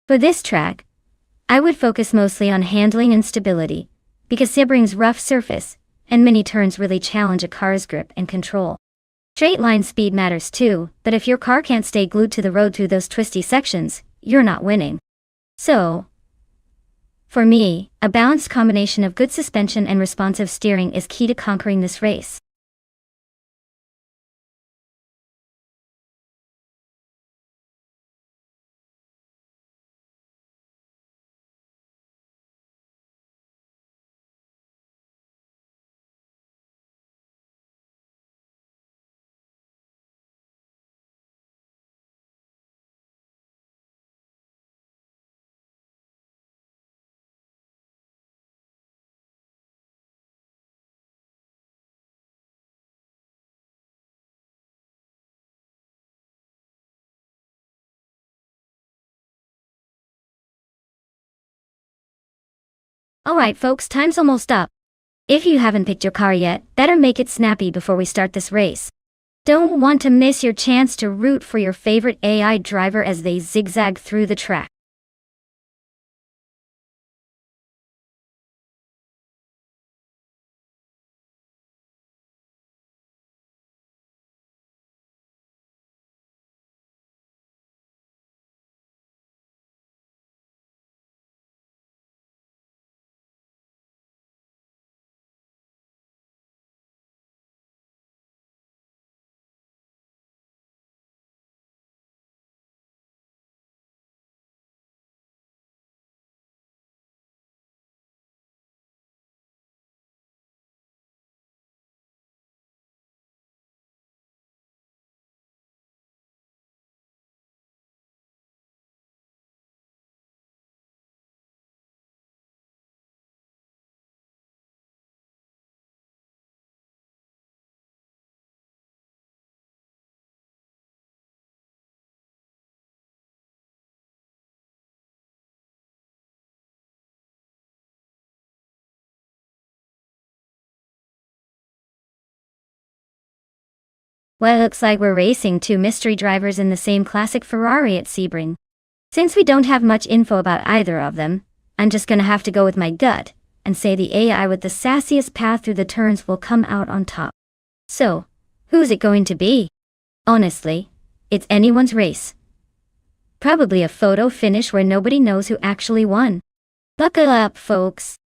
For this track, I would focus mostly on handling and stability, because Sebring's rough surface and many turns really challenge a car's grip and control. Straight line speed matters too, but if your car can't stay glued to the road through those twisty sections, you're not winning. So, for me, a balanced combination of good suspension and responsive steering is key to conquering this race. Alright folks, time's almost up. If you haven't picked your car yet, better make it snappy before we start this race. Don't want to miss your chance to root for your favorite AI driver as they zigzag through the track. Well, it looks like we're racing two mystery drivers in the same classic Ferrari at Sebring. Since we don't have much info about either of them, I'm just gonna have to go with my gut and say the AI with the sassiest path through the turns will come out on top. So, who's it going to be? Honestly, it's anyone's race. Probably a photo finish where nobody knows who actually won. Buckle up, folks.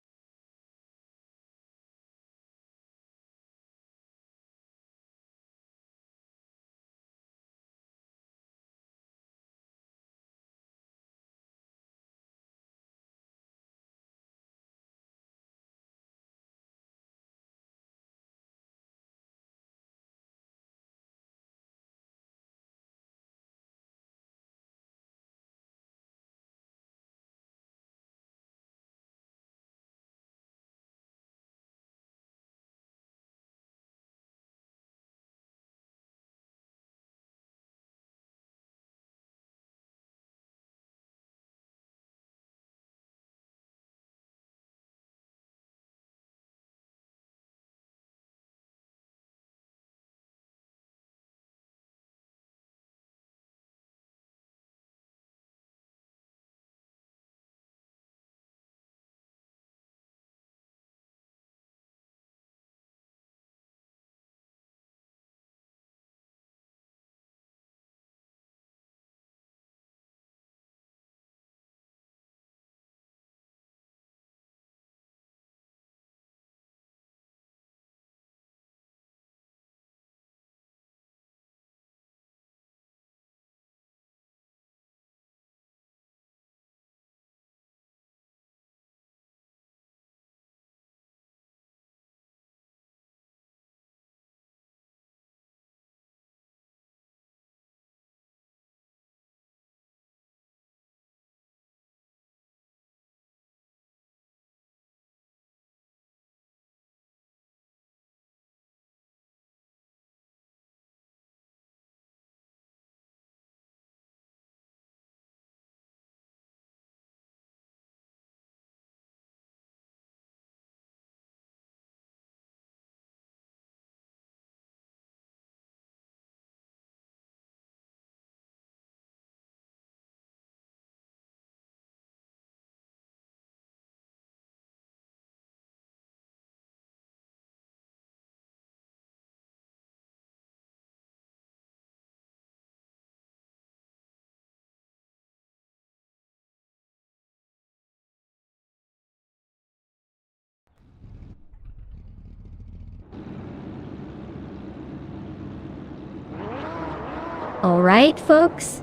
Alright folks,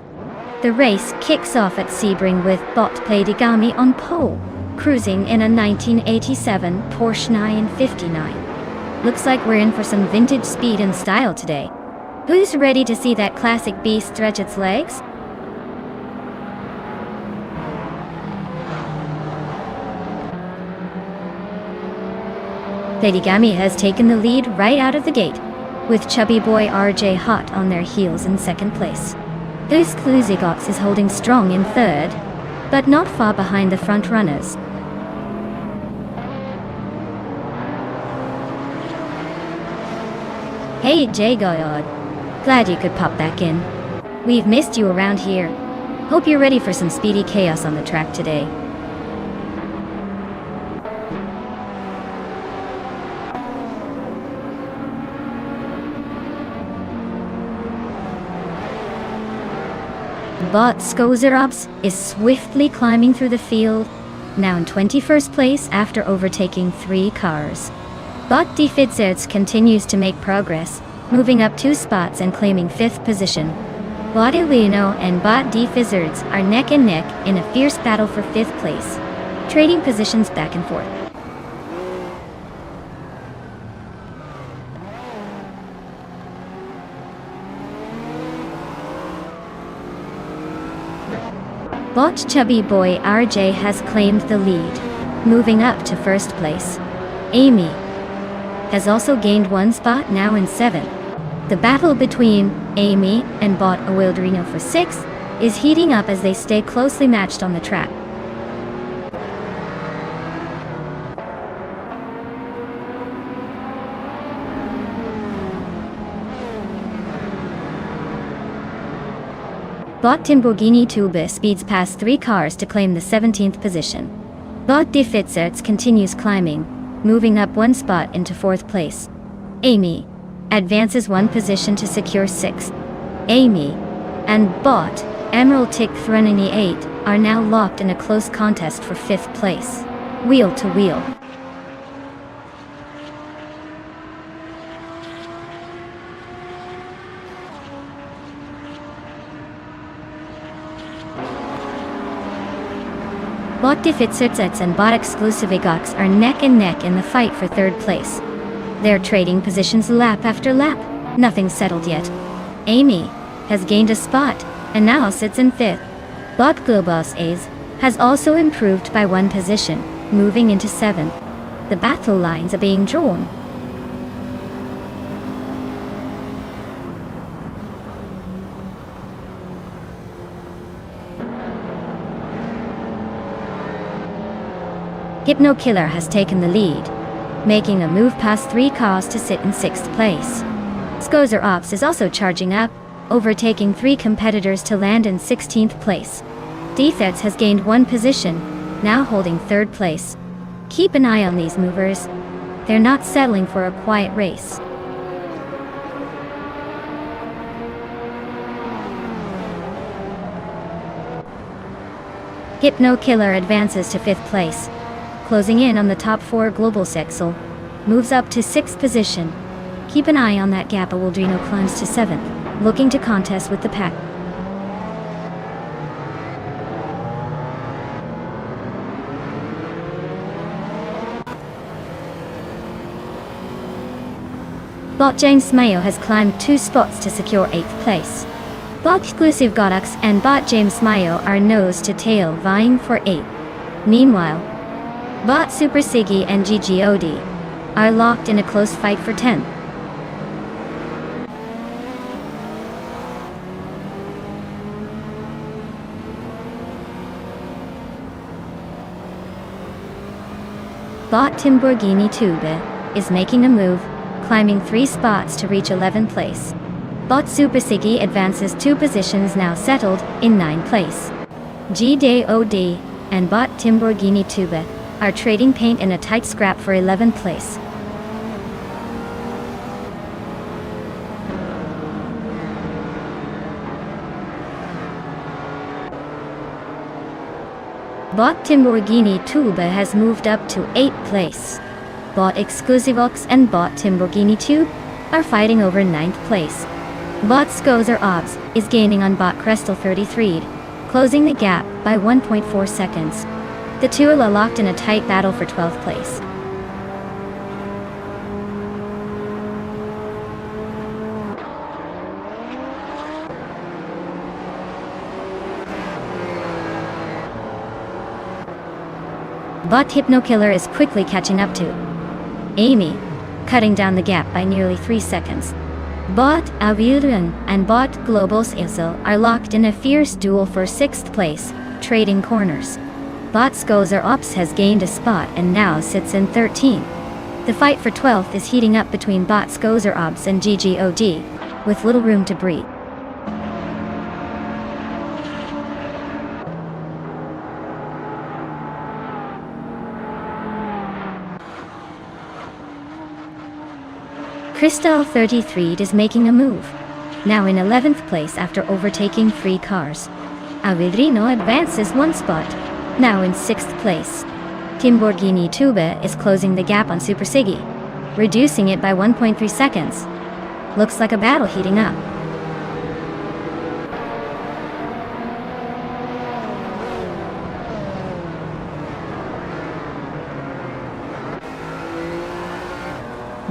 the race kicks off at Sebring with bot Platigami on pole, cruising in a 1987 Porsche 959. Looks like we're in for some vintage speed and style today. Who's ready to see that classic beast stretch its legs? Platigami has taken the lead right out of the gate, with chubby boy RJ hot on their heels in second place. The exclusive Ox is holding strong in third, but not far behind the front runners. Hey J-God, glad you could pop back in. We've missed you around here. Hope you're ready for some speedy chaos on the track today. Bot Skozerops is swiftly climbing through the field, now in 21st place after overtaking 3 cars. Bot Defizerts continues to make progress, moving up 2 spots and claiming 5th position. Bot Ilino and Bot Defizerts are neck and neck in a fierce battle for 5th place, trading positions back and forth. Bot Chubby Boy RJ has claimed the lead, moving up to 1st place. Amy has also gained 1 spot, now in 7th. The battle between Amy and Bot Awildrino for 6th is heating up as they stay closely matched on the track. Bot Timborghini Tube speeds past 3 cars to claim the 17th position. Bot Defizerts continues climbing, moving up 1 spot into 4th place. Amy advances 1 position to secure 6th. Amy and Bot Emerald Tick Threnini 8 are now locked in a close contest for 5th place, wheel to wheel. Bot Defizerts and Bot Exclusivigox are neck and neck in the fight for 3rd place. They're trading positions lap after lap, nothing settled yet. Amy has gained a spot, and now sits in 5th. Bot Globos A's has also improved by 1 position, moving into 7th. The battle lines are being drawn. Hypno Killer has taken the lead, making a move past 3 cars to sit in 6th place. Skozer Ops is also charging up, overtaking 3 competitors to land in 16th place. Defets has gained 1 position, now holding 3rd place. Keep an eye on these movers. They're not settling for a quiet race. Hypno Killer advances to 5th place, closing in on the top 4 global sexel, moves up to 6th position. Keep an eye on that gap. Awildrino climbs to 7th, looking to contest with the pack. Bot James Mayo has climbed 2 spots to secure 8th place. Bot Exclusive Godox and Bot James Mayo are nose to tail vying for 8th. Meanwhile, Bot Super Siggy and GGOD are locked in a close fight for 10th. Bot Timborghini Tube is making a move, climbing 3 spots to reach 11th place. Bot Super Siggy advances 2 positions, now settled in 9th place. GDOD and Bot Timborghini Tube are trading paint in a tight scrap for 11th place. Bot Timborghini Tube has moved up to 8th place. Bot Exclusivox and Bot Timborghini Tube are fighting over 9th place. Bot Skozer Obs is gaining on Bot Crestel 33, closing the gap by 1.4 seconds. The two are locked in a tight battle for 12th place. Bot Hypnokiller is quickly catching up to Amy, cutting down the gap by nearly 3 seconds. Bot Avilran and Bot Globals Isel are locked in a fierce duel for 6th place, trading corners. Bot Skozer Ops has gained a spot and now sits in 13th. The fight for 12th is heating up between Bot Skozer Ops and GGOD, with little room to breathe. Cristal 33 is making a move, now in 11th place after overtaking 3 cars. Avidrino advances 1 spot, now in 6th place. Timborghini Tuba is closing the gap on Super Siggy, reducing it by 1.3 seconds. Looks like a battle heating up.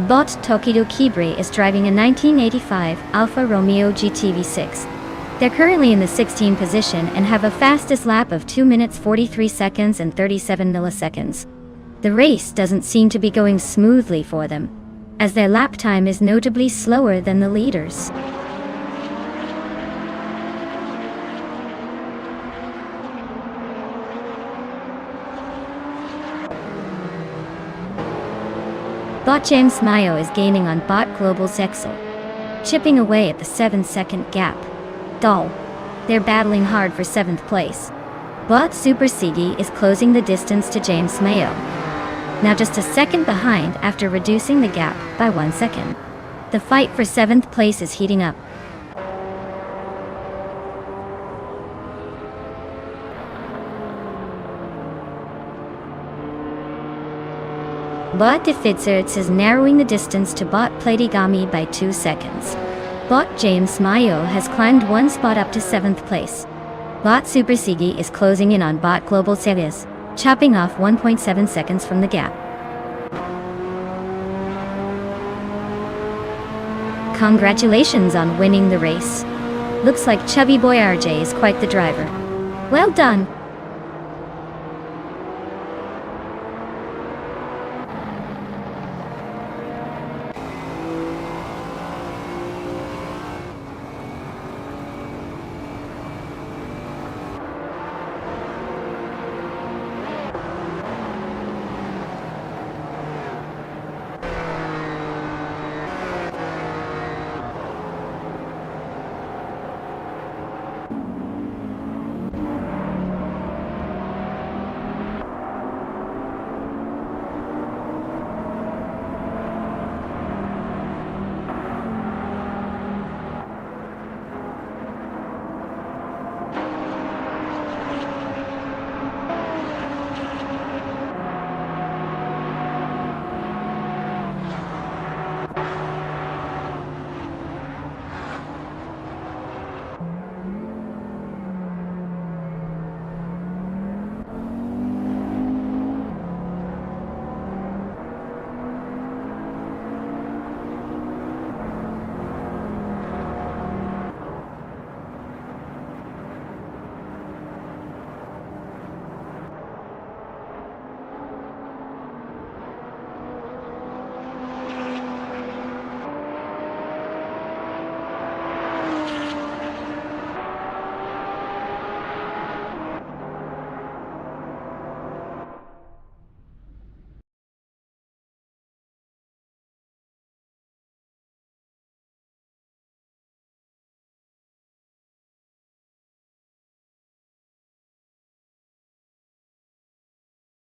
Bot Tokido Kibre is driving a 1985 Alfa Romeo GTV6. They're currently in the 16th position and have a fastest lap of 2 minutes 43 seconds and 37 milliseconds. The race doesn't seem to be going smoothly for them, as their lap time is notably slower than the leaders. Bot James Mayo is gaining on Bot Global Zexel, chipping away at the 7-second gap. They're battling hard for 7th place. Bot Super Sigi is closing the distance to James Mayo, now just a second behind after reducing the gap by 1 second. The fight for 7th place is heating up. Bot Defitzerts is narrowing the distance to Bot Platigami by 2 seconds. Bot James Mayo has climbed 1 spot up to 7th place. Bot Super Sigi is closing in on Bot Global Series, chopping off 1.7 seconds from the gap. Congratulations on winning the race. Looks like Chubby Boy RJ is quite the driver. Well done!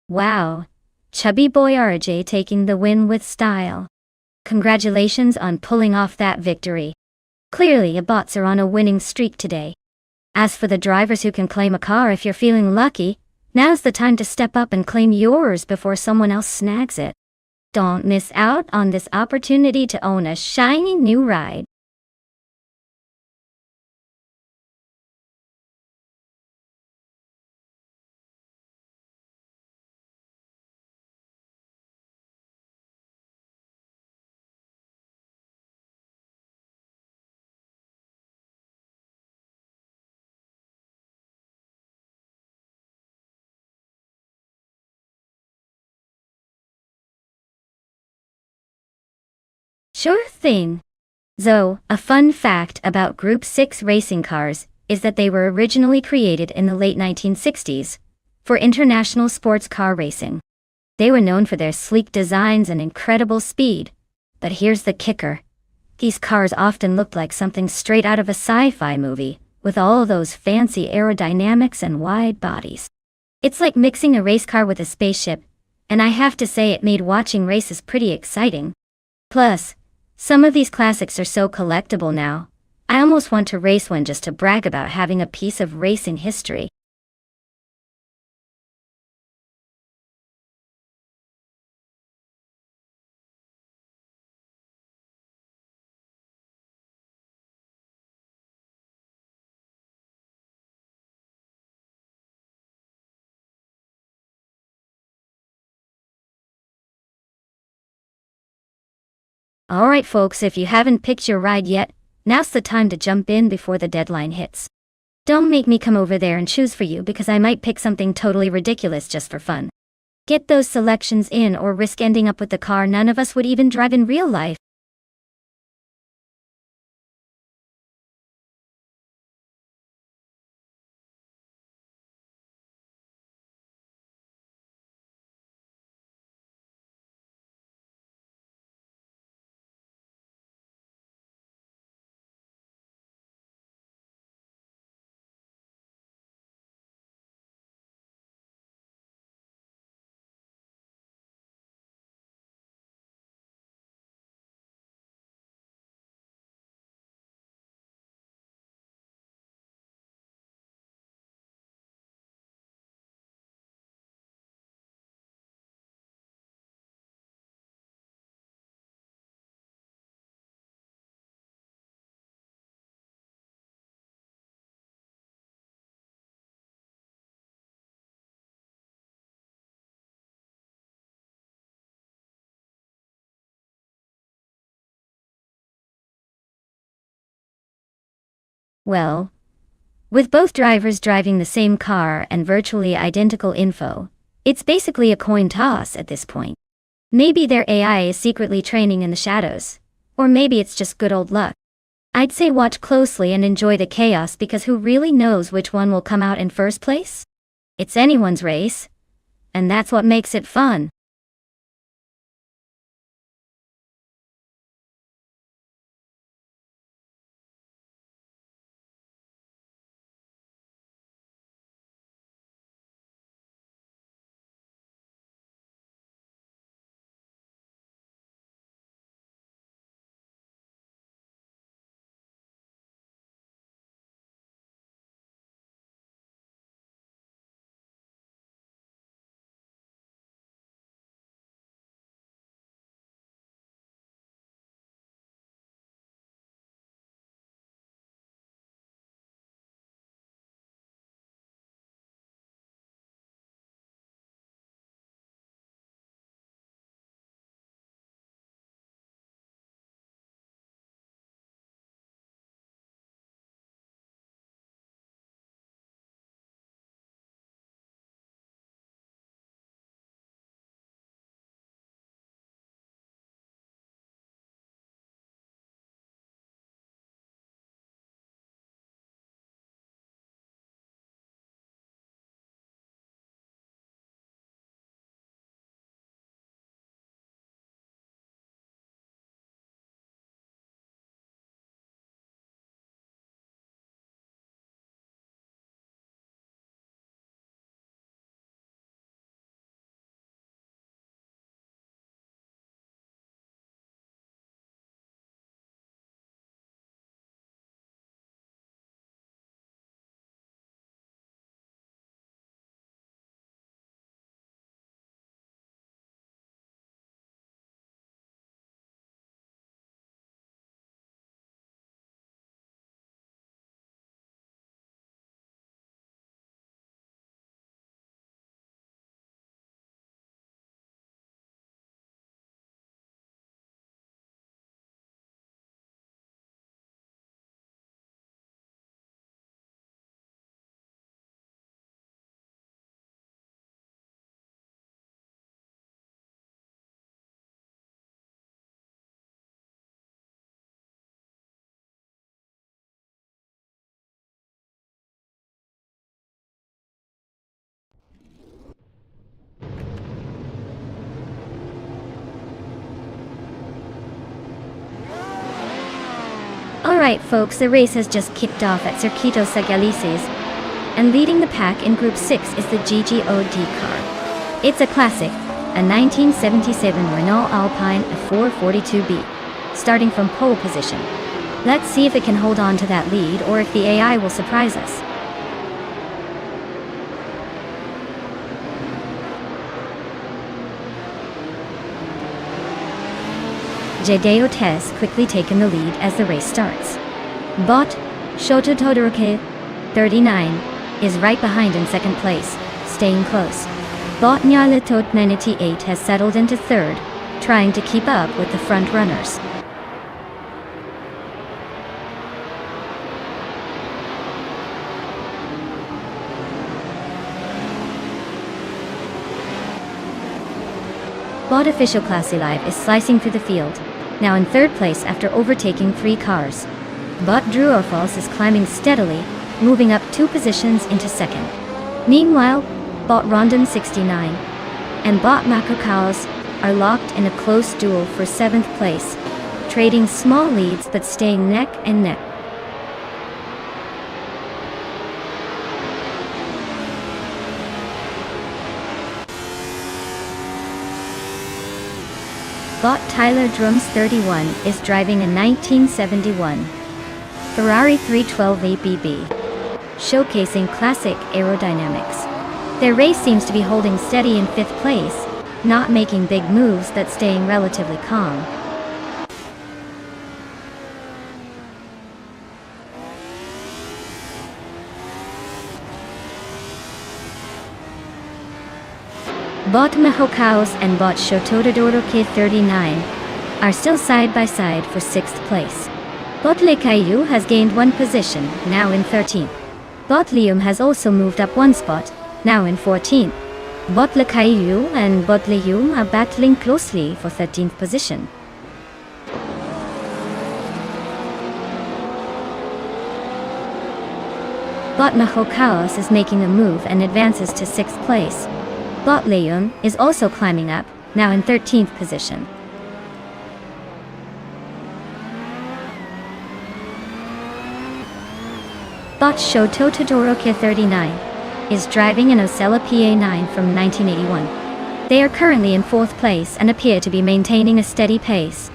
Wow, Chubby Boy RJ taking the win with style. Congratulations on pulling off that victory. Clearly your bots are on a winning streak today. As for the drivers who can claim a car if you're feeling lucky, now's the time to step up and claim yours before someone else snags it. Don't miss out on this opportunity to own a shiny new ride. Sure thing. So, a fun fact about Group 6 racing cars is that they were originally created in the late 1960s for international sports car racing. They were known for their sleek designs and incredible speed. But here's the kicker. These cars often looked like something straight out of a sci-fi movie, with all those fancy aerodynamics and wide bodies. It's like mixing a race car with a spaceship, and I have to say it made watching races pretty exciting. Plus, some of these classics are so collectible now. I almost want to race one just to brag about having a piece of racing history. Alright folks, if you haven't picked your ride yet, now's the time to jump in before the deadline hits. Don't make me come over there and choose for you because I might pick something totally ridiculous just for fun. Get those selections in or risk ending up with the car none of us would even drive in real life. Well, with both drivers driving the same car and virtually identical info, it's basically a coin toss at this point. Maybe their AI is secretly training in the shadows. Or maybe it's just good old luck. I'd say watch closely and enjoy the chaos because who really knows which one will come out in first place? It's anyone's race, and that's what makes it fun. Alright folks, the race has just kicked off at Circuito Sagalices, and leading the pack in Group 6 is the GGOD car. It's a classic, a 1977 Renault Alpine F442B, starting from pole position. Let's see if it can hold on to that lead or if the AI will surprise us. Jadeo has quickly taken the lead as the race starts. Bot Shoto Todoroki, 39, is right behind in second place, staying close. Bot Nyalatot 98 has settled into third, trying to keep up with the front runners. Bot Official Classy Live is slicing through the field, now in third place after overtaking 3 cars. Bot Druorfals is climbing steadily, moving up 2 positions into second. Meanwhile, Bot Rondon 69 and Bot Makokaos are locked in a close duel for 7th place, trading small leads but staying neck and neck. Bot Tyler Drums 31 is driving a 1971 Ferrari 312 ABB, showcasing classic aerodynamics. Their race seems to be holding steady in 5th place, not making big moves but staying relatively calm. Bot Mahokaos and Bot Shotododoro 39 are still side by side for 6th place. Bot Lekaiyu has gained 1 position, now in 13th. Bot Lium has also moved up 1 spot, now in 14th. Bot Lekaiyu and Bot Lium are battling closely for 13th position. Bot Mahokaos is making a move and advances to 6th place. Bot Leum is also climbing up, now in 13th position. Bot Shoto Todoroki 39 is driving an Osella PA9 from 1981. They are currently in 4th place and appear to be maintaining a steady pace.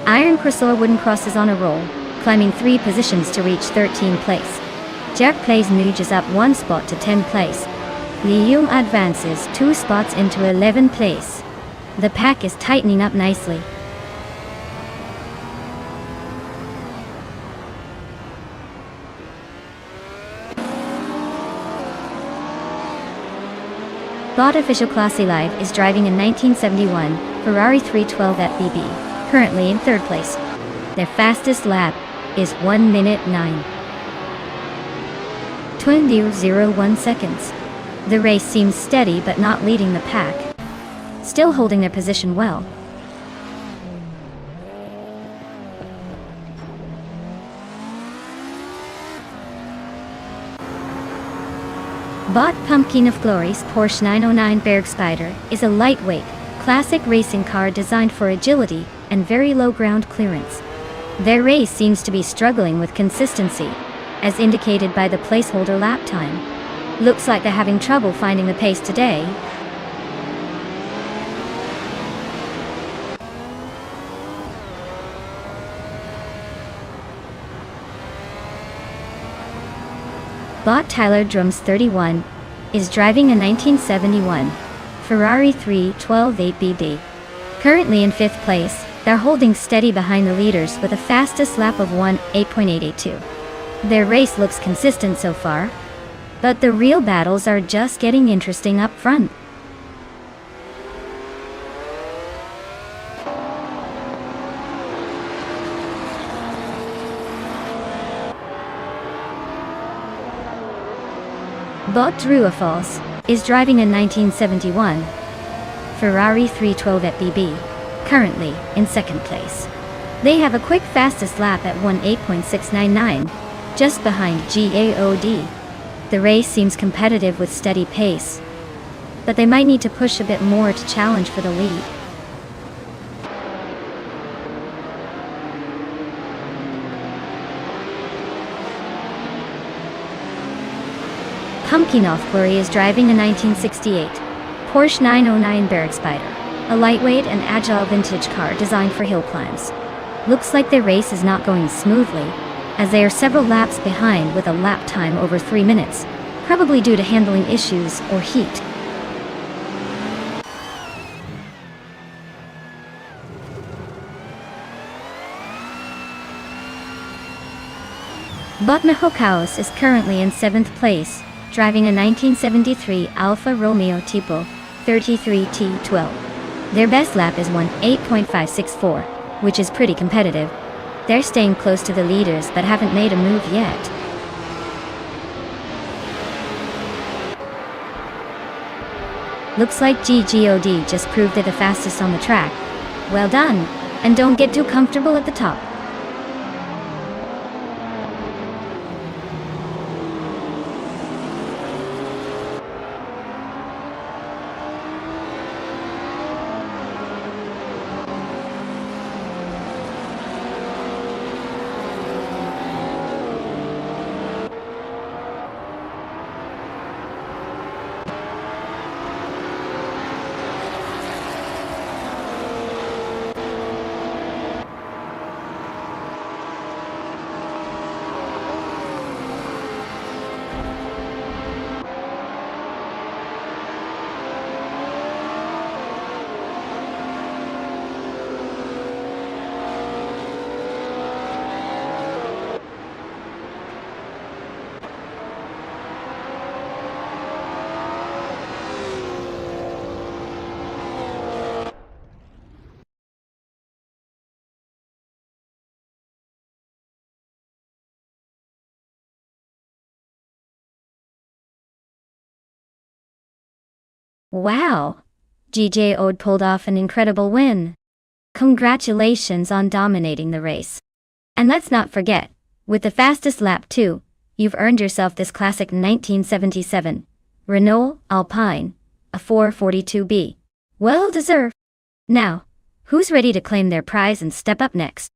Iron Crystal Wooden Cross is on a roll, climbing 3 positions to reach 13th place. Jerk Plays Nuge is up 1 spot to 10th place. Lium advances 2 spots into 11th place. The pack is tightening up nicely. Bot Official Classy Live is driving a 1971 Ferrari 312 at BB. Currently in 3rd place. Their fastest lap is 1 minute 9.001 seconds. The race seems steady but not leading the pack, still holding their position well. Bot Pumpkin of Glory's Porsche 909 Bergspider is a lightweight, classic racing car designed for agility and very low ground clearance. Their race seems to be struggling with consistency, as indicated by the placeholder lap time. Looks like they're having trouble finding the pace today. Bot Tyler Drums 31 is driving a 1971 Ferrari 312 8BB. Currently in 5th place, they're holding steady behind the leaders with a fastest lap of 8.882. Their race looks consistent so far, but the real battles are just getting interesting up front. Bot Druorfals is driving a 1971 Ferrari 312 at BB, currently in 2nd place. They have a quick fastest lap at 8.699, just behind GAOD. The race seems competitive with steady pace. but they might need to push a bit more to challenge for the lead. Pumpkin Off-Blurry is driving a 1968 Porsche 909 Barrack Spider, a lightweight and agile vintage car designed for hill climbs. Looks like their race is not going smoothly, as they are several laps behind with a lap time over 3 minutes, probably due to handling issues or heat. Botma Hokaus is currently in 7th place, driving a 1973 Alfa Romeo Tipo 33T12. Their best lap is 1:8.564, which is pretty competitive. They're staying close to the leaders but haven't made a move yet. Looks like GGOD just proved they're the fastest on the track. Well done, and don't get too comfortable at the top. Wow! GJ Ode pulled off an incredible win. Congratulations on dominating the race. And let's not forget, with the fastest lap too, you've earned yourself this classic 1977 Renault Alpine, a 442B. Well deserved. Now, who's ready to claim their prize and step up next?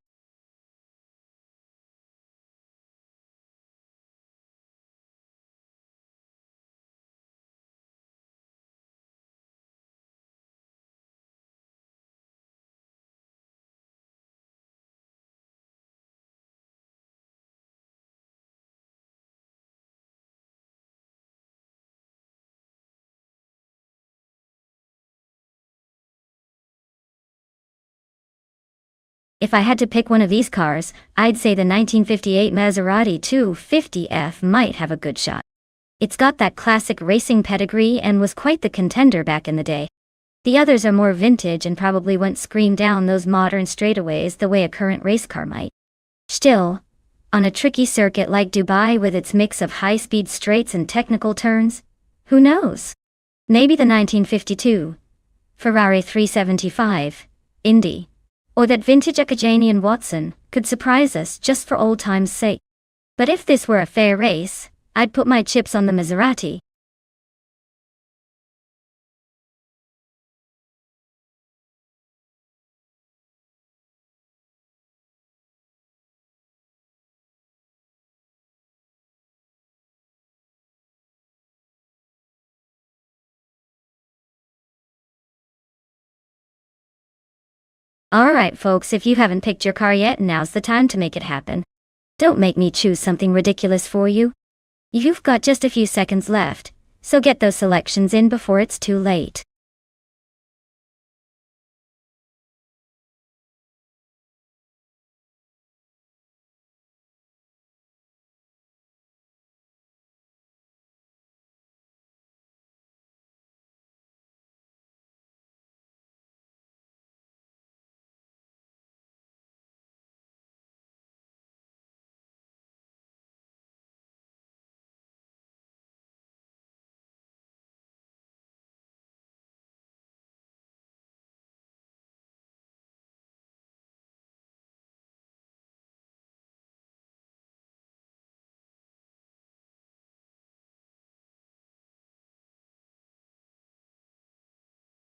If I had to pick one of these cars, I'd say the 1958 Maserati 250F might have a good shot. It's got that classic racing pedigree and was quite the contender back in the day. The others are more vintage and probably won't scream down those modern straightaways the way a current race car might. Still, on a tricky circuit like Dubai with its mix of high-speed straights and technical turns, who knows? Maybe the 1952 Ferrari 375 Indy, or that vintage Akajanian Watson, could surprise us just for old time's sake. But if this were a fair race, I'd put my chips on the Maserati. Alright folks, if you haven't picked your car yet, now's the time to make it happen. Don't make me choose something ridiculous for you. You've got just a few seconds left, so get those selections in before it's too late.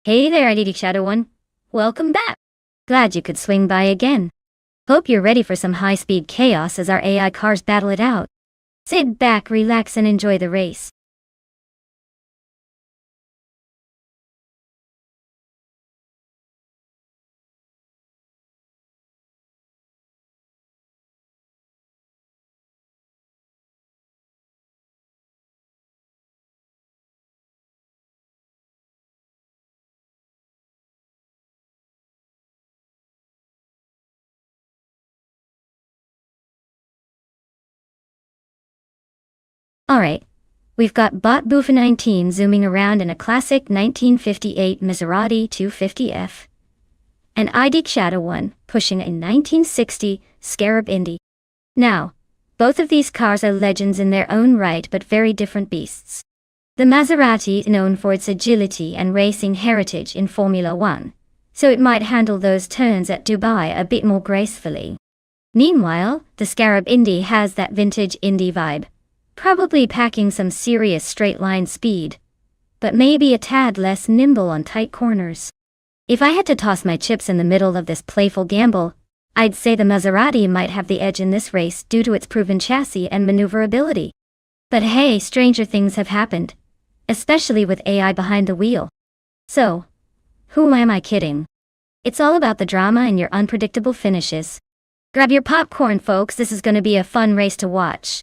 Hey there, ID Shadow One. Welcome back. Glad you could swing by again. Hope you're ready for some high-speed chaos as our AI cars battle it out. Sit back, relax, and enjoy the race. Alright, we've got Bot Boofa 19 zooming around in a classic 1958 Maserati 250F. And ID Shadow One pushing a 1960 Scarab Indy. Now, both of these cars are legends in their own right but very different beasts. The Maserati is known for its agility and racing heritage in Formula One, so it might handle those turns at Dubai a bit more gracefully. Meanwhile, the Scarab Indy has that vintage Indy vibe, probably packing some serious straight-line speed, but maybe a tad less nimble on tight corners. If I had to toss my chips in the middle of this playful gamble, I'd say the Maserati might have the edge in this race due to its proven chassis and maneuverability. But hey, stranger things have happened, especially with AI behind the wheel. So, who am I kidding? It's all about the drama and your unpredictable finishes. Grab your popcorn, folks, this is gonna be a fun race to watch.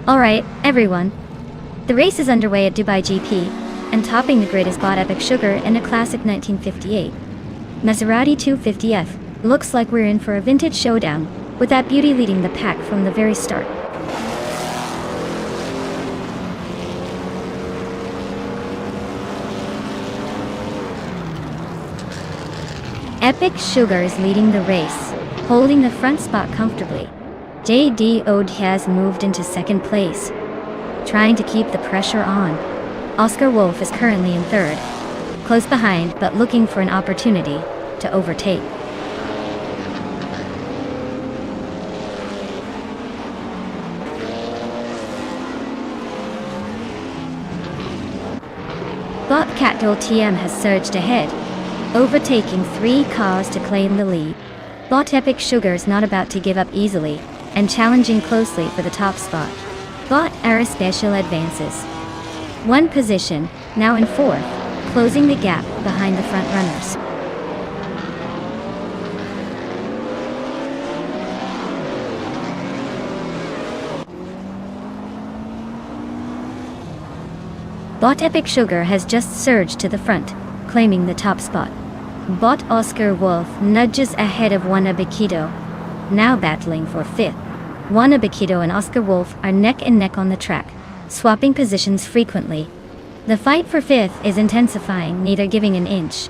Alright, everyone. The race is underway at Dubai GP, and topping the grid is Bot Epic Sugar in a classic 1958 Maserati 250F. Looks like we're in for a vintage showdown, with that beauty leading the pack from the very start. Epic Sugar is leading the race, holding the front spot comfortably. JD Ode has moved into second place, trying to keep the pressure on. Oscar Wolf is currently in third, close behind but looking for an opportunity to overtake. Bot Catdol TM has surged ahead, overtaking 3 cars to claim the lead. Bot Epic Sugar is not about to give up easily, and challenging closely for the top spot. Bot Ara Special advances 1 position, now in 4th, closing the gap behind the front runners. Bot Epic Sugar has just surged to the front, claiming the top spot. Bot Oscar Wolf nudges ahead of Wanabikido, now battling for 5th. Wanabikido and Oscar Wolf are neck and neck on the track, swapping positions frequently. The fight for 5th is intensifying, neither giving an inch.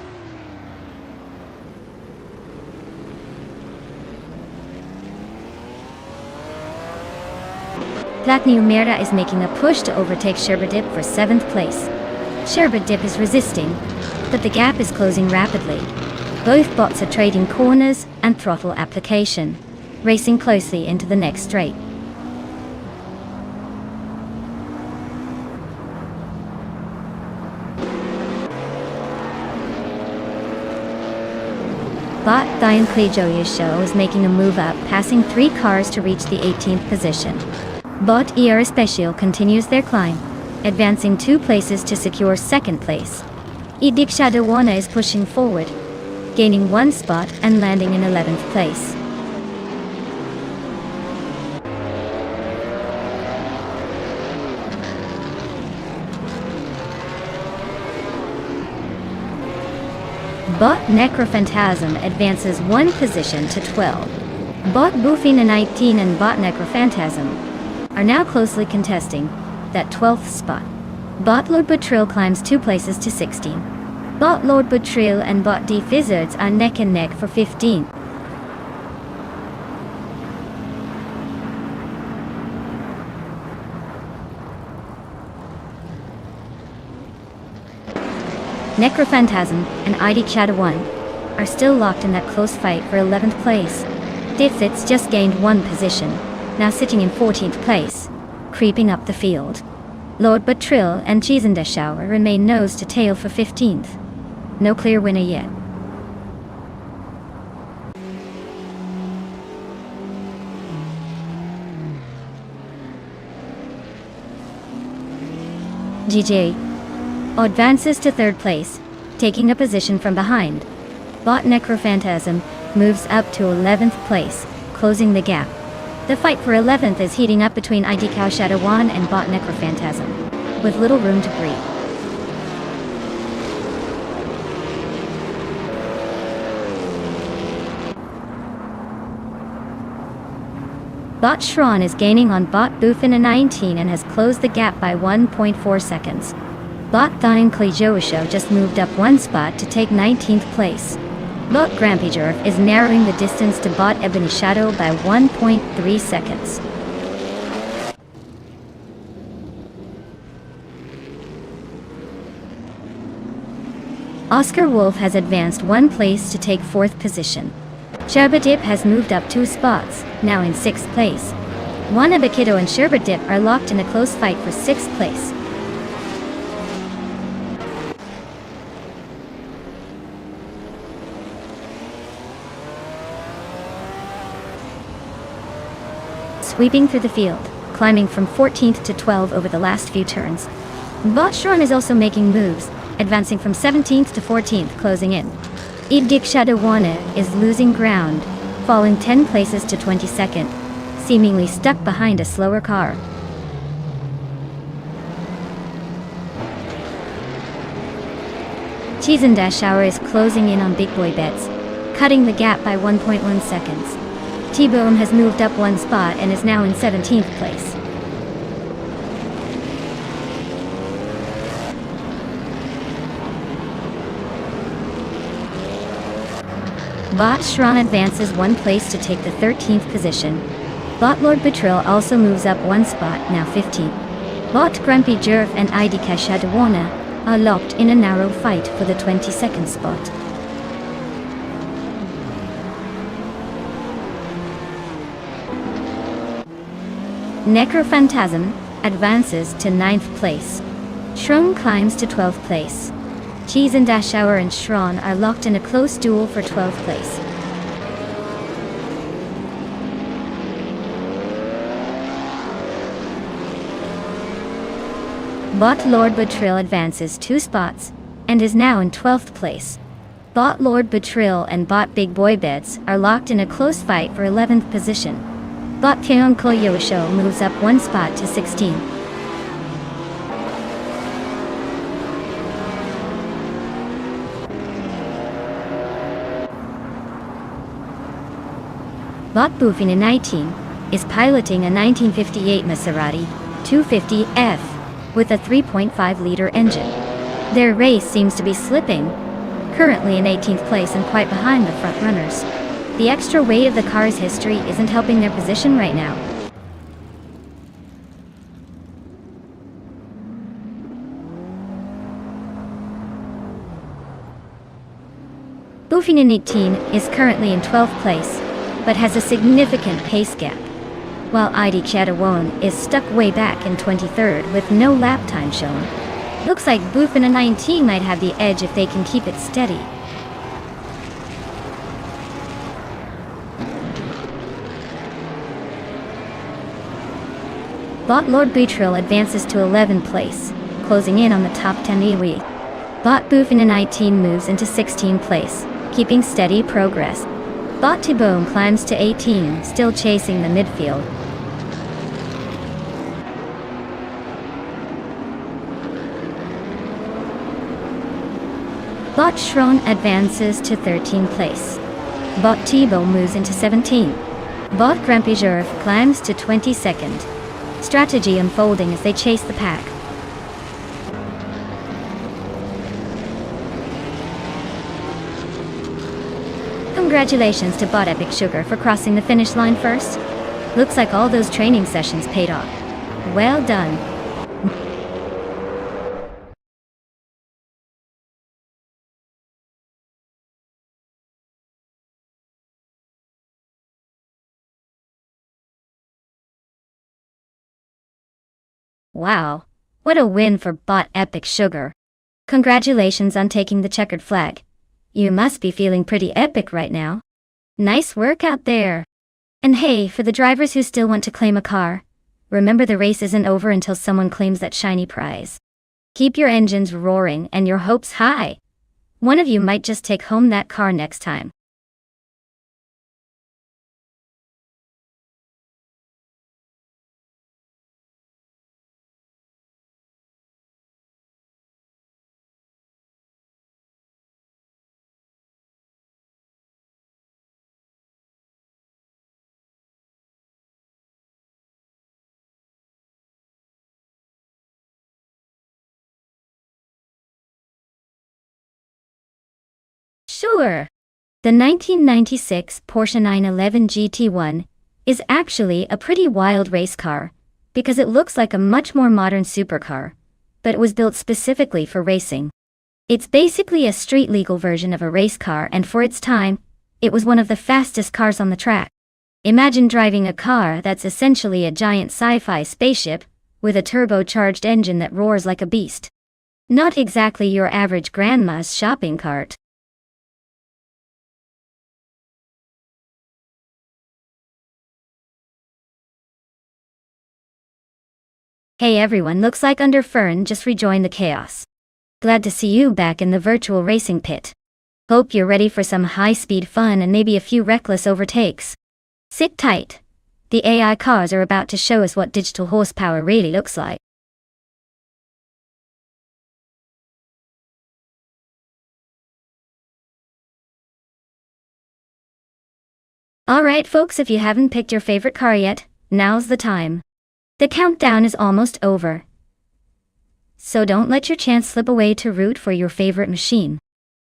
Platniu Merda is making a push to overtake Sherberdip for 7th place. Sherberdip is resisting, but the gap is closing rapidly. Both bots are trading corners and throttle application, racing closely into the next straight. Bot Diane Klejoya's show is making a move up, passing 3 cars to reach the 18th position. Bot ER Special continues their climb, advancing 2 places to secure 2nd place. Idik Shadawana is pushing forward, gaining 1 spot and landing in 11th place. Bot Necrophantasm advances 1 position to 12. Bot Bufina 19 and Bot Necrophantasm are now closely contesting that 12th spot. Bot Lord Butril climbs 2 places to 16. Bot Lord Butril and Bot D Fizzards are neck and neck for 15. Necrophantasm and ID Shadow 1 are still locked in that close fight for 11th place. Dithits just gained 1 position, now sitting in 14th place, creeping up the field. Lord Butril and Cheesendeshower remain nose to tail for 15th. No clear winner yet. GJ advances to 3rd place, taking a position from behind. Bot Necrophantasm moves up to 11th place, closing the gap. The fight for 11th is heating up between ID Cow Shadow 1 and Bot Necrophantasm, with little room to breathe. Bot Shron is gaining on Bot Bufina 19 and has closed the gap by 1.4 seconds. Bot Thine Klejoasho just moved up 1 spot to take 19th place. Bot Grampijurf is narrowing the distance to Bot Ebony Shadow by 1.3 seconds. Oscar Wolf has advanced 1 place to take 4th position. Sherberdip has moved up 2 spots, now in 6th place. Wanabakito and Sherberdip are locked in a close fight for 6th place. Sweeping through the field, climbing from 14th to 12 over the last few turns. Bot Shron is also making moves, advancing from 17th to 14th, closing in. Ibdik Shadawana is losing ground, falling 10 places to 22nd, seemingly stuck behind a slower car. Cheesendashower is closing in on Big Boy Bets, cutting the gap by 1.1 seconds. T-Bone has moved up 1 spot and is now in 17th place. Bot Shron advances 1 place to take the 13th position. Bot Lord Betril also moves up 1 spot, now 15. Bot Grumpy Jerv and ID Kashadawana are locked in a narrow fight for the 22nd spot. Necrophantasm advances to 9th place. Shron climbs to 12th place. Cheesendashower and Shron are locked in a close duel for 12th place. Bot Lord Betril advances 2 spots and is now in 12th place. Bot Lord Betril and Bot Big Boy Beds are locked in a close fight for 11th position. Bot Keon Koyosho moves up 1 spot to 16. Bot Bufina 19 is piloting a 1958 Maserati 250F with a 3.5-liter engine. Their race seems to be slipping, currently in 18th place and quite behind the front runners. The extra weight of the car's history isn't helping their position right now. Boofing in 18 is currently in 12th place, but has a significant pace gap, while ID Chatawon is stuck way back in 23rd with no lap time shown. Looks like Boofing in 19 might have the edge if they can keep it steady. Bot Lord Butril advances to 11th place, closing in on the top 10 Iwi. Bot Boofing in 19 moves into 16th place, keeping steady progress. Bot Tiboom climbs to 18, still chasing the midfield. Bot Shron advances to 13th place. Bot Tibo moves into 17th. Bot Grampijurf climbs to 22nd. Strategy unfolding as they chase the pack. Congratulations to Bot Epic Sugar for crossing the finish line first. Looks like all those training sessions paid off. Well done. Wow, what a win for Bot Epic Sugar. Congratulations on taking the checkered flag. You must be feeling pretty epic right now. Nice work out there. And hey, for the drivers who still want to claim a car, remember the race isn't over until someone claims that shiny prize. Keep your engines roaring and your hopes high. One of you might just take home that car next time. Sure. The 1996 Porsche 911 GT1 is actually a pretty wild race car, because it looks like a much more modern supercar, but it was built specifically for racing. It's basically a street-legal version of a race car, and for its time, it was one of the fastest cars on the track. Imagine driving a car that's essentially a giant sci-fi spaceship, with a turbocharged engine that roars like a beast. Not exactly your average grandma's shopping cart. Hey everyone, looks like Under Fern just rejoined the chaos. Glad to see you back in the virtual racing pit. Hope you're ready for some high-speed fun and maybe a few reckless overtakes. Sit tight. The AI cars are about to show us what digital horsepower really looks like. Alright folks, if you haven't picked your favorite car yet, now's the time. The countdown is almost over. So don't let your chance slip away to root for your favorite machine.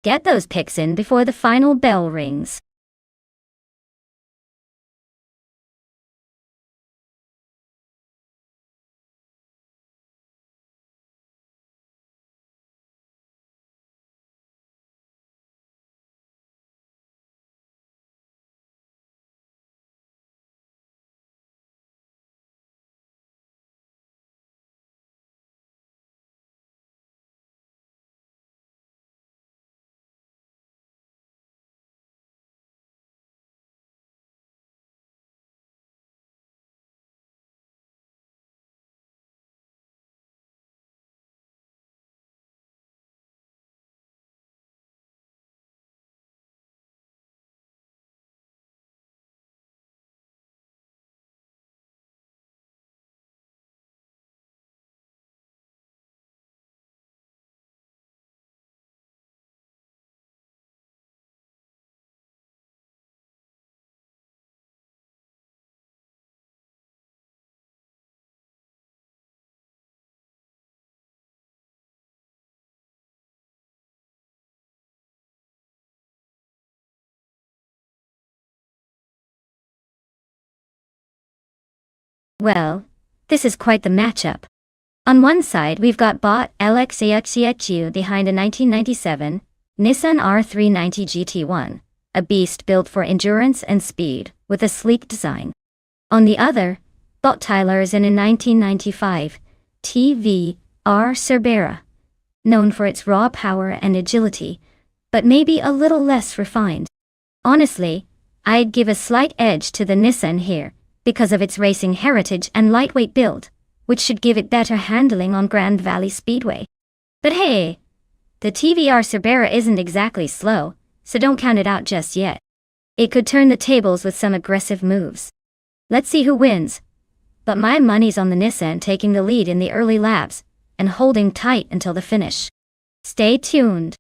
Get those picks in before the final bell rings. Well, this is quite the matchup. On one side we've got Bot LXEXEXU behind a 1997 Nissan R390 GT1, a beast built for endurance and speed, with a sleek design. On the other, Bot Tyler is in a 1995 TVR Cerbera, known for its raw power and agility, but maybe a little less refined. Honestly, I'd give a slight edge to the Nissan here, because of its racing heritage and lightweight build, which should give it better handling on Grand Valley Speedway. But hey, the TVR Cerbera isn't exactly slow, so don't count it out just yet. It could turn the tables with some aggressive moves. Let's see who wins. But my money's on the Nissan taking the lead in the early laps, and holding tight until the finish. Stay tuned.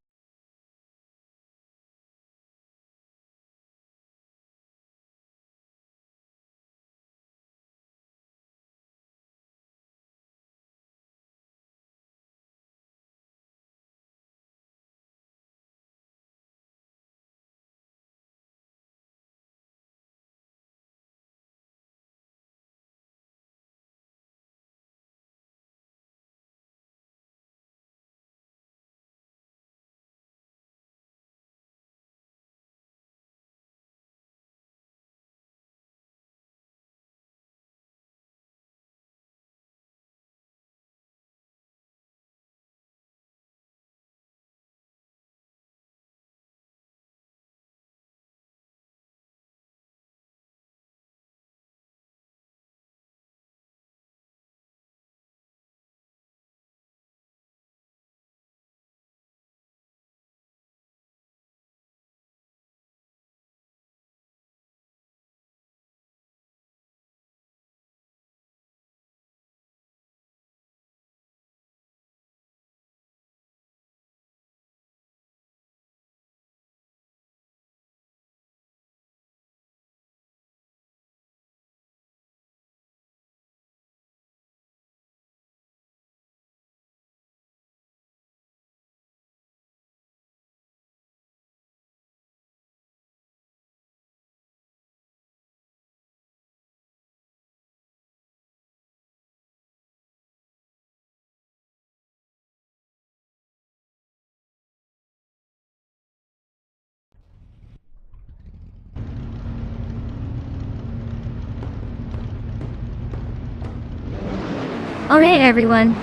Alright everyone,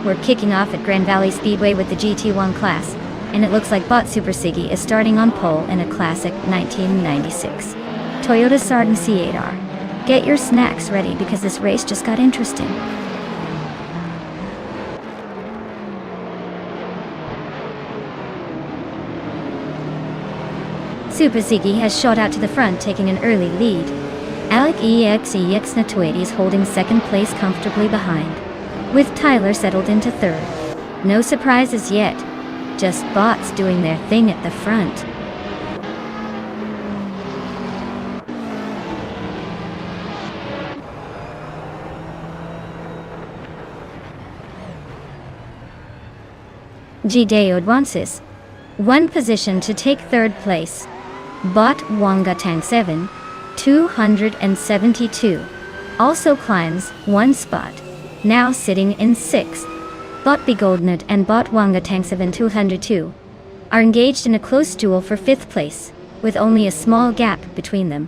we're kicking off at Grand Valley Speedway with the GT1 class, and it looks like Bot Super Siggy is starting on pole in a classic 1996 Toyota Sardin C8R. Get your snacks ready because this race just got interesting. Super Siggy has shot out to the front, taking an early lead. Alec EXEX Natoidi is holding second place comfortably behind, with Tyler settled into third. No surprises yet, just bots doing their thing at the front. Gideo advances one position to take third place. Bot Wanga Tang 7, 272, also climbs one spot, now sitting in 6th. Bot Begoldnut and Bot Wanga Tang 7 202 are engaged in a close duel for 5th place, with only a small gap between them.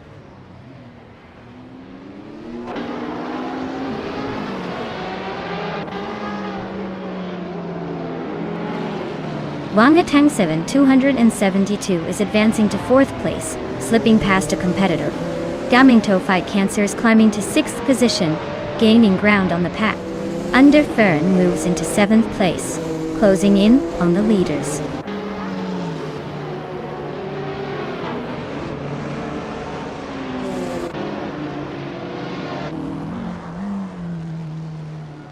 Wanga Tang 7 272 is advancing to 4th place, slipping past a competitor. Gamingto Fight Cancer is climbing to 6th position, gaining ground on the pack. Under Fern moves into 7th place, closing in on the leaders.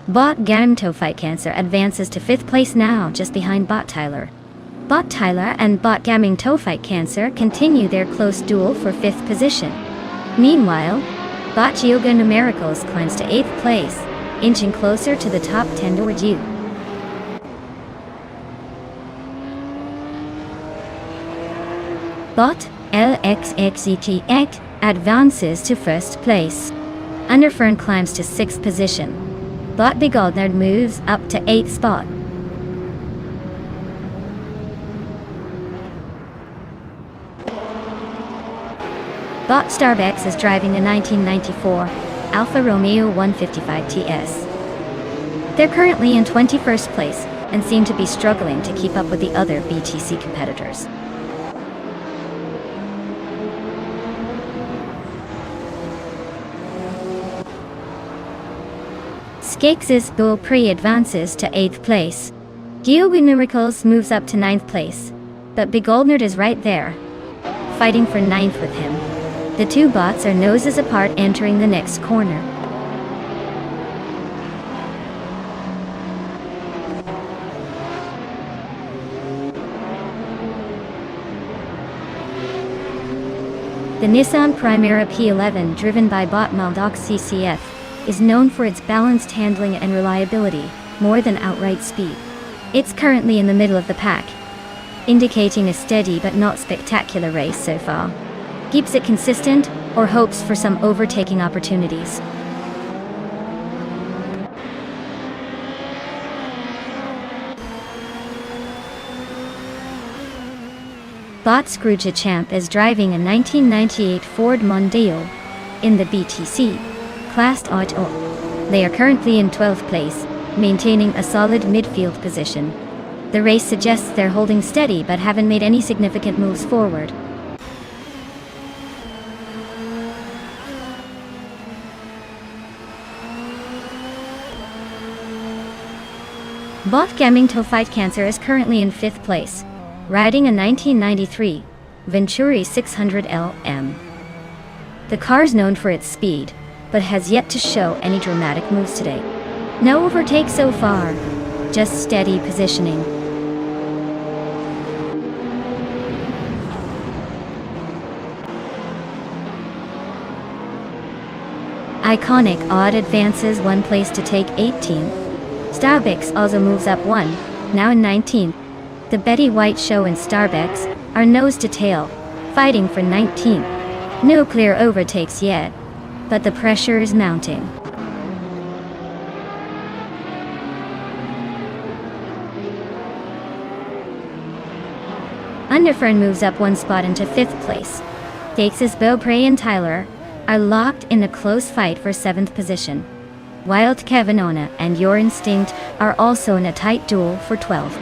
Bot Gamingto Fight Cancer advances to 5th place now, just behind Bot Tyler. Bot Tyler and Bot Gamingto Fight Cancer continue their close duel for 5th position. Meanwhile, Bot Yoga Numericals climbs to 8th place, inching closer to the top 10 toward you. Bot LXXETX advances to 1st place. Underfern climbs to 6th position. Bot Begoldnerd moves up to 8th spot. Bot Starbex is driving a 1994 Alfa Romeo 155 TS. They're currently in 21st place and seem to be struggling to keep up with the other BTC competitors. Skakes' Bull Pre advances to 8th place. Diogo Miracles moves up to 9th place, but Big Oldnerd is right there, fighting for 9th with him. The two bots are noses apart entering the next corner. The Nissan Primera P11, driven by bot Maldoc CCF, is known for its balanced handling and reliability, more than outright speed. It's currently in the middle of the pack, indicating a steady but not spectacular race so far. Keeps it consistent, or hopes for some overtaking opportunities. Bot Scrooge Champ is driving a 1998 Ford Mondeo in the BTC Class Auto. They are currently in 12th place, maintaining a solid midfield position. The race suggests they're holding steady but haven't made any significant moves forward. Bot Gaming to Fight Cancer is currently in 5th place, riding a 1993 Venturi 600 LM. The car's known for its speed, but has yet to show any dramatic moves today. No overtake so far, just steady positioning. Iconic Odd advances 1 place to take 18th. Starbex also moves up 1, now in 19th. The Betty White Show and Starbex are nose to tail, fighting for 19th. No clear overtakes yet, but the pressure is mounting. Underfern moves up 1 spot into 5th place. Skakes' Beaupre and Tyler are locked in a close fight for 7th position. Wild Kevinona and Your Instinct are also in a tight duel for 12th.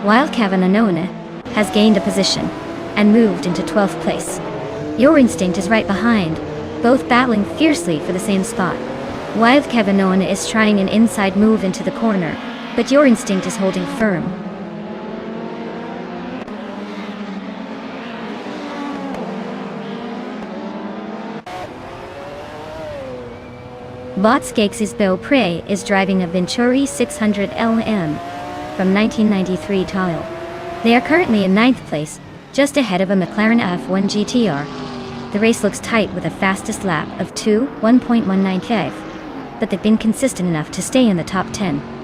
Wild Kevinona has gained a position and moved into 12th place. Your Instinct is right behind, both battling fiercely for the same spot. Wild Kevinona is trying an inside move into the corner, but Your Instinct is holding firm. Bot Skakes' Beaupre is driving a Venturi 600 LM from 1993 Tile. They are currently in 9th place, just ahead of a McLaren F1 GTR. The race looks tight with a fastest lap of 1.19 but they've been consistent enough to stay in the top 10.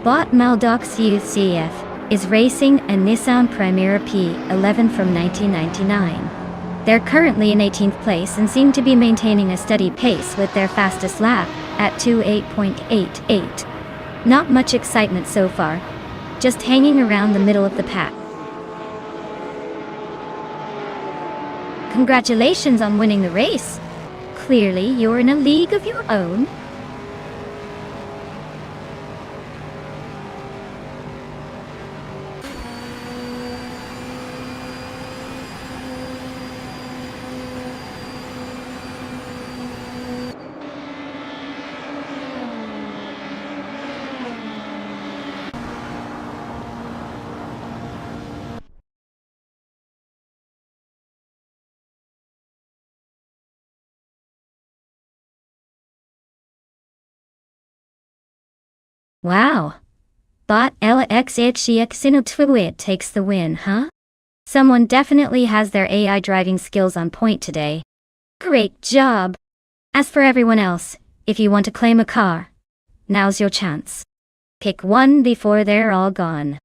Bot Maldoc CCF is racing a Nissan Primera P11 from 1999. They're currently in 18th place and seem to be maintaining a steady pace with their fastest lap at 28.88. Not much excitement so far, just hanging around the middle of the pack. Congratulations on winning the race. Clearly you're in a league of your own. Wow. Bot Ella XHCX takes the win, huh? Someone definitely has their AI driving skills on point today. Great job! As for everyone else, if you want to claim a car, now's your chance. Pick one before they're all gone.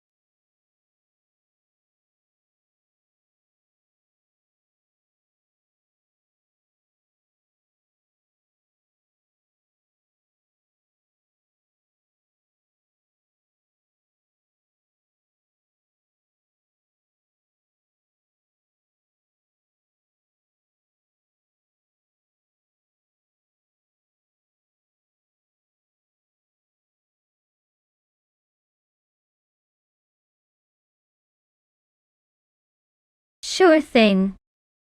Sure thing.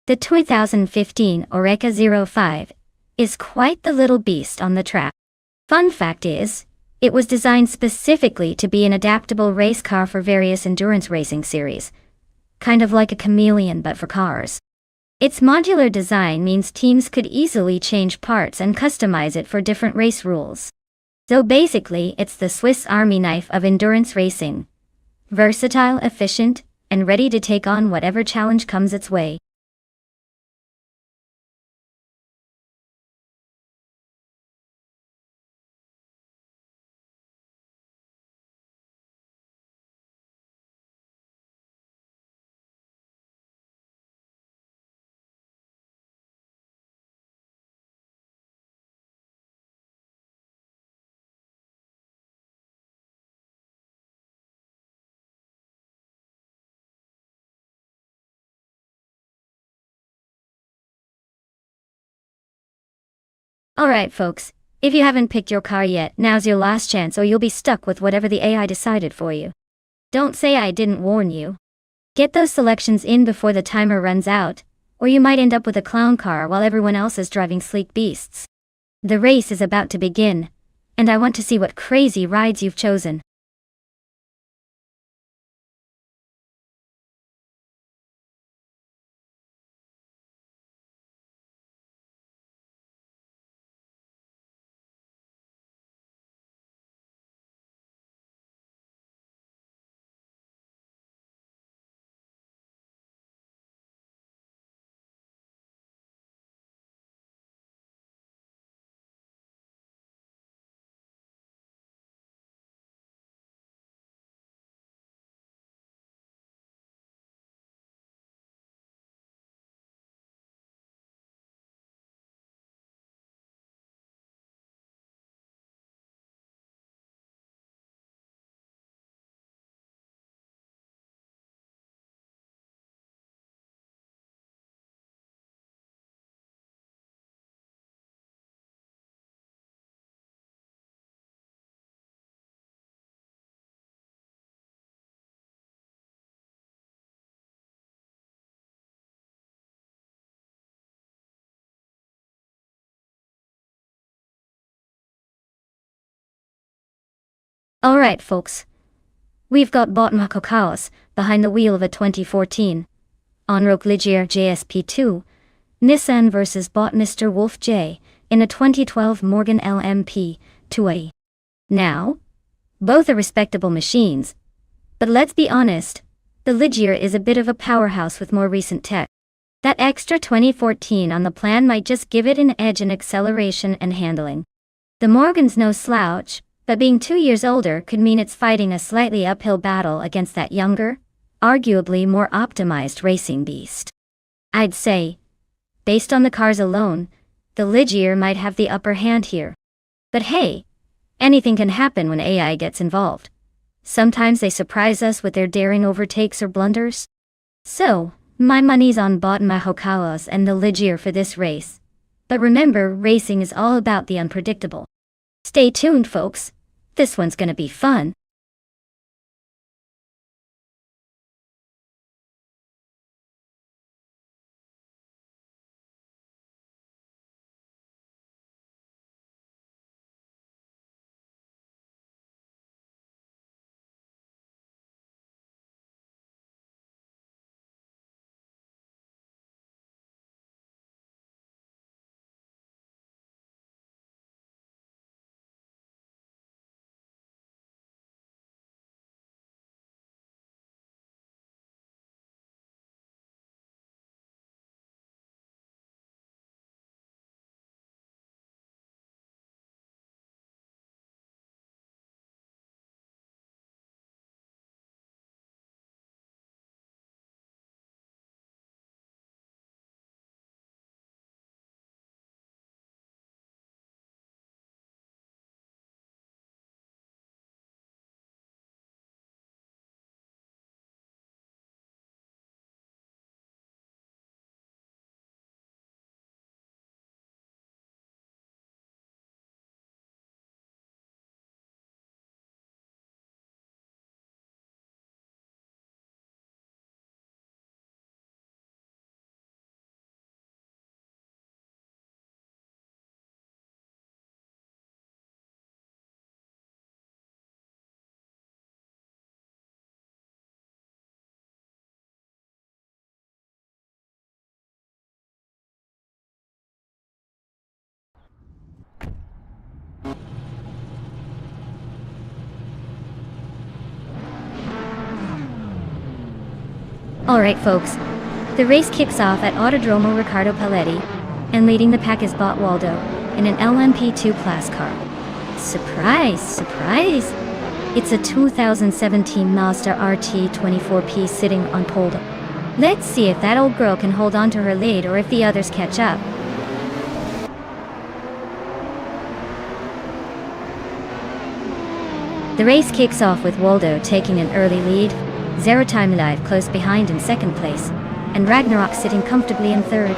The 2015 Oreca 05 is quite the little beast on the track. Fun fact is, it was designed specifically to be an adaptable race car for various endurance racing series. Kind of like a chameleon but for cars. Its modular design means teams could easily change parts and customize it for different race rules. So basically, it's the Swiss Army knife of endurance racing. Versatile, efficient, and ready to take on whatever challenge comes its way. Alright folks, if you haven't picked your car yet, now's your last chance or you'll be stuck with whatever the AI decided for you. Don't say I didn't warn you. Get those selections in before the timer runs out, or you might end up with a clown car while everyone else is driving sleek beasts. The race is about to begin, and I want to see what crazy rides you've chosen. Alright folks. We've got Botma Chaos behind the wheel of a 2014 Onroc Ligier JSP2 Nissan vs Bot Mr. Wolf J in a 2012 Morgan LMP 2A. Now, both are respectable machines, but let's be honest, the Ligier is a bit of a powerhouse with more recent tech. That extra 2014 on the plan might just give it an edge in acceleration and handling. The Morgan's no slouch, but being 2 years older could mean it's fighting a slightly uphill battle against that younger, arguably more optimized racing beast. I'd say, based on the cars alone, the Ligier might have the upper hand here. But hey, anything can happen when AI gets involved. Sometimes they surprise us with their daring overtakes or blunders. So, my money's on Botma Hokawas and the Ligier for this race. But remember, racing is all about the unpredictable. Stay tuned folks, this one's gonna be fun. Alright folks, the race kicks off at Autodromo Riccardo Paletti, and leading the pack is Bot Waldo in an LMP2 class car. Surprise, surprise! It's a 2017 Mazda RT24P sitting on pole. Let's see if that old girl can hold on to her lead or if the others catch up. The race kicks off with Waldo taking an early lead, Zero Time Live close behind in second place, and Ragnarok sitting comfortably in third.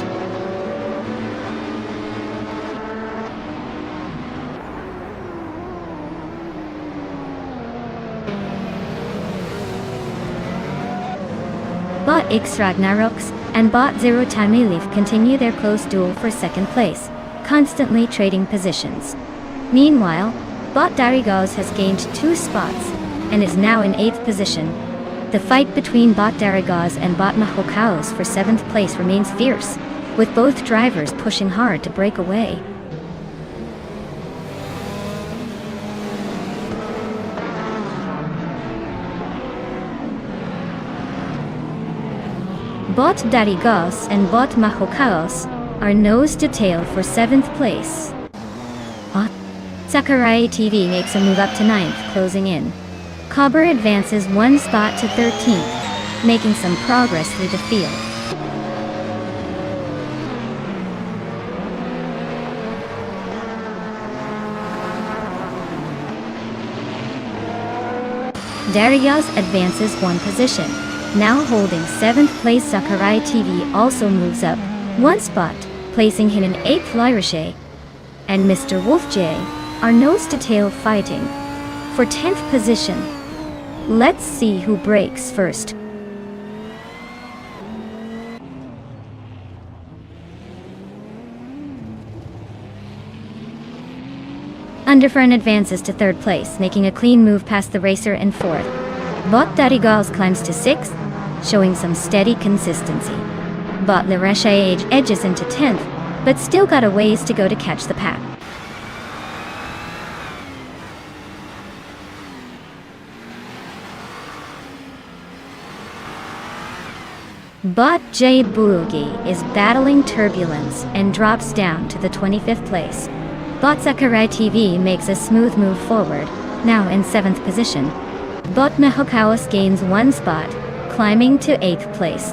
Bot X Ragnaroks and Bot Zero Time Live continue their close duel for second place, constantly trading positions. Meanwhile, Bot Darigaz has gained 2 spots and is now in 8th position. The fight between Bot Darigaz and Bot Mahokaos for 7th place remains fierce, with both drivers pushing hard to break away. Bot Darigaz and Bot Mahokaos are nose to tail for 7th place. Sakurai TV makes a move up to 9th, closing in. Cobber advances 1 spot to 13th, making some progress through the field. Darigaz advances 1 position. Now holding 7th place, Sakurai TV also moves up 1 spot, placing him in 8th. Lyrishay and Mr. Wolf J are nose-to-tail fighting for 10th position. Let's see who breaks first. Underfern advances to 3rd place, making a clean move past the racer in 4th. Bot Darigaz climbs to 6th, showing some steady consistency. Bot Lyrishay edges into 10th, but still got a ways to go to catch the pack. Bot J Boogie is battling turbulence and drops down to the 25th place. Bot Sakurai TV makes a smooth move forward, now in 7th position. Bot Mahokaos gains 1 spot, climbing to 8th place.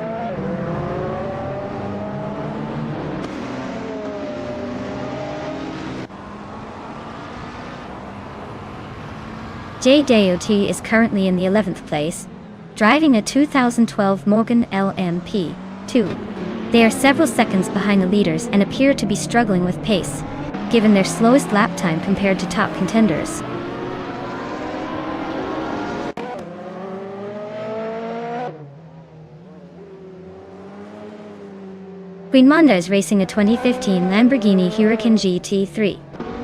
JDOT is currently in the 11th place, driving a 2012 Morgan LMP2. They are several seconds behind the leaders and appear to be struggling with pace, given their slowest lap time compared to top contenders. Queen Monda is racing a 2015 Lamborghini Huracan GT3,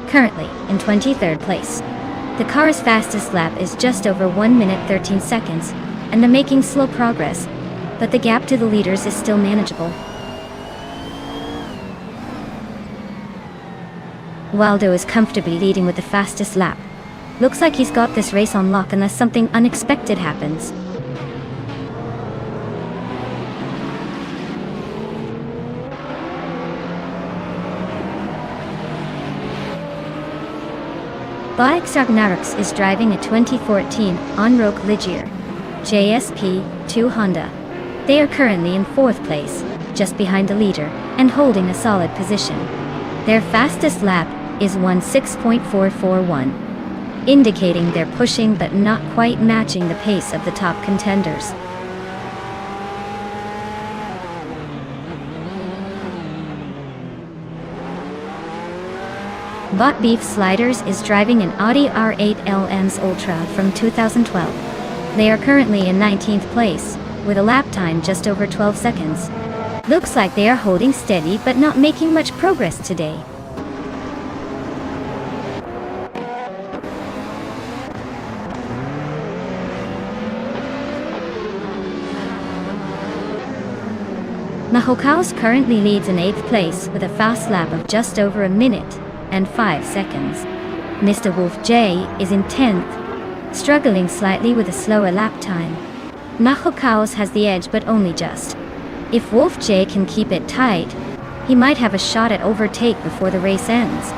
currently in 23rd place. The car's fastest lap is just over 1 minute 13 seconds, and they're making slow progress, but the gap to the leaders is still manageable. Waldo is comfortably leading with the fastest lap. Looks like he's got this race on lock unless something unexpected happens. Bot Ragnaroks is driving a 2014 Onroque Ligier JSP2 Honda. They are currently in 4th place, just behind the leader, and holding a solid position. Their fastest lap is 1:6.441, indicating they're pushing but not quite matching the pace of the top contenders. Bot Beef Sliders is driving an Audi R8 LMs Ultra from 2012. They are currently in 19th place, with a lap time just over 12 seconds. Looks like they are holding steady but not making much progress today. Mahokaos currently leads in 8th place with a fast lap of just over 1 minute and 5 seconds. Mr. Wolf J is in 10th, struggling slightly with a slower lap time. Mahokaos has the edge, but only just. If Wolf J can keep it tight, he might have a shot at overtake before the race ends.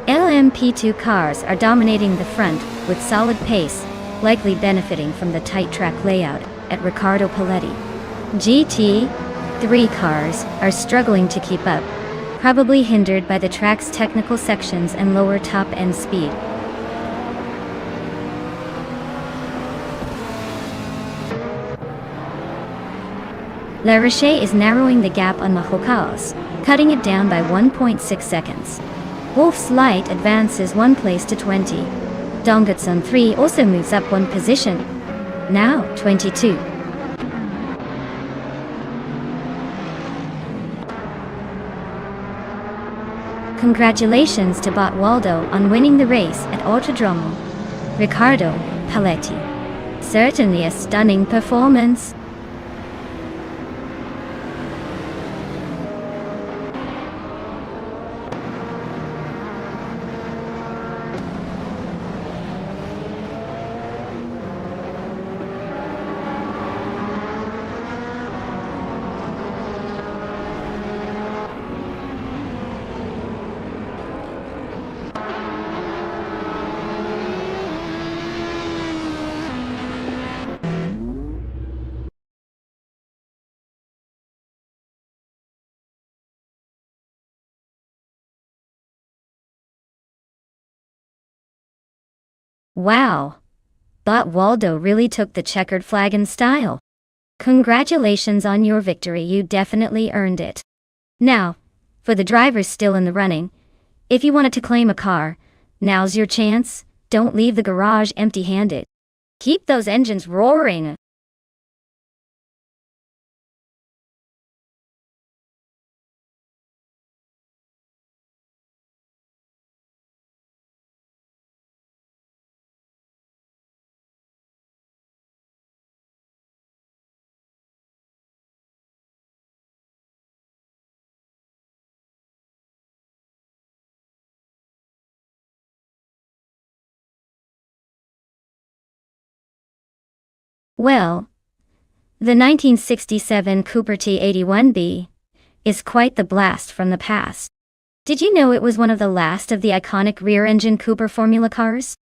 LMP2 cars are dominating the front with solid pace, likely benefiting from the tight track layout at Riccardo Paletti. GT3 cars are struggling to keep up, probably hindered by the track's technical sections and lower top-end speed. La Roche is narrowing the gap on Mahokaos, cutting it down by 1.6 seconds. Wolf's Light advances 1 place to 20. Dongatsun 3 also moves up 1 position, now 22. Congratulations to Bot Waldo on winning the race at Autodromo Riccardo Paletti. Certainly a stunning performance. Wow! Bot Waldo really took the checkered flag in style. Congratulations on your victory, you definitely earned it. Now, for the drivers still in the running, if you wanted to claim a car, now's your chance. Don't leave the garage empty-handed. Keep those engines roaring. Well, the 1967 Cooper T81B is quite the blast from the past. Did you know it was one of the last of the iconic rear-engine Cooper Formula cars?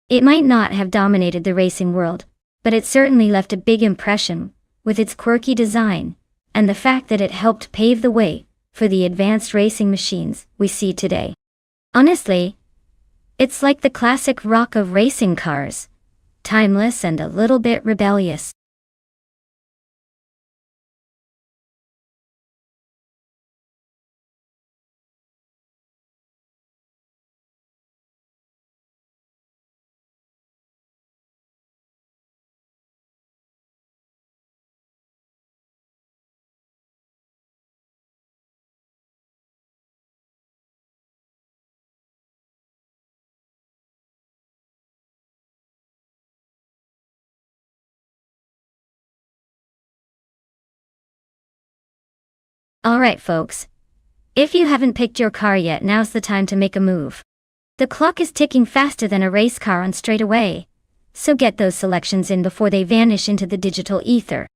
It might not have dominated the racing world, but it certainly left a big impression with its quirky design and the fact that it helped pave the way for the advanced racing machines we see today. Honestly, it's like the classic rock of racing cars, timeless and a little bit rebellious. Alright folks, if you haven't picked your car yet, now's the time to make a move. The clock is ticking faster than a race car on straightaway, so get those selections in before they vanish into the digital ether.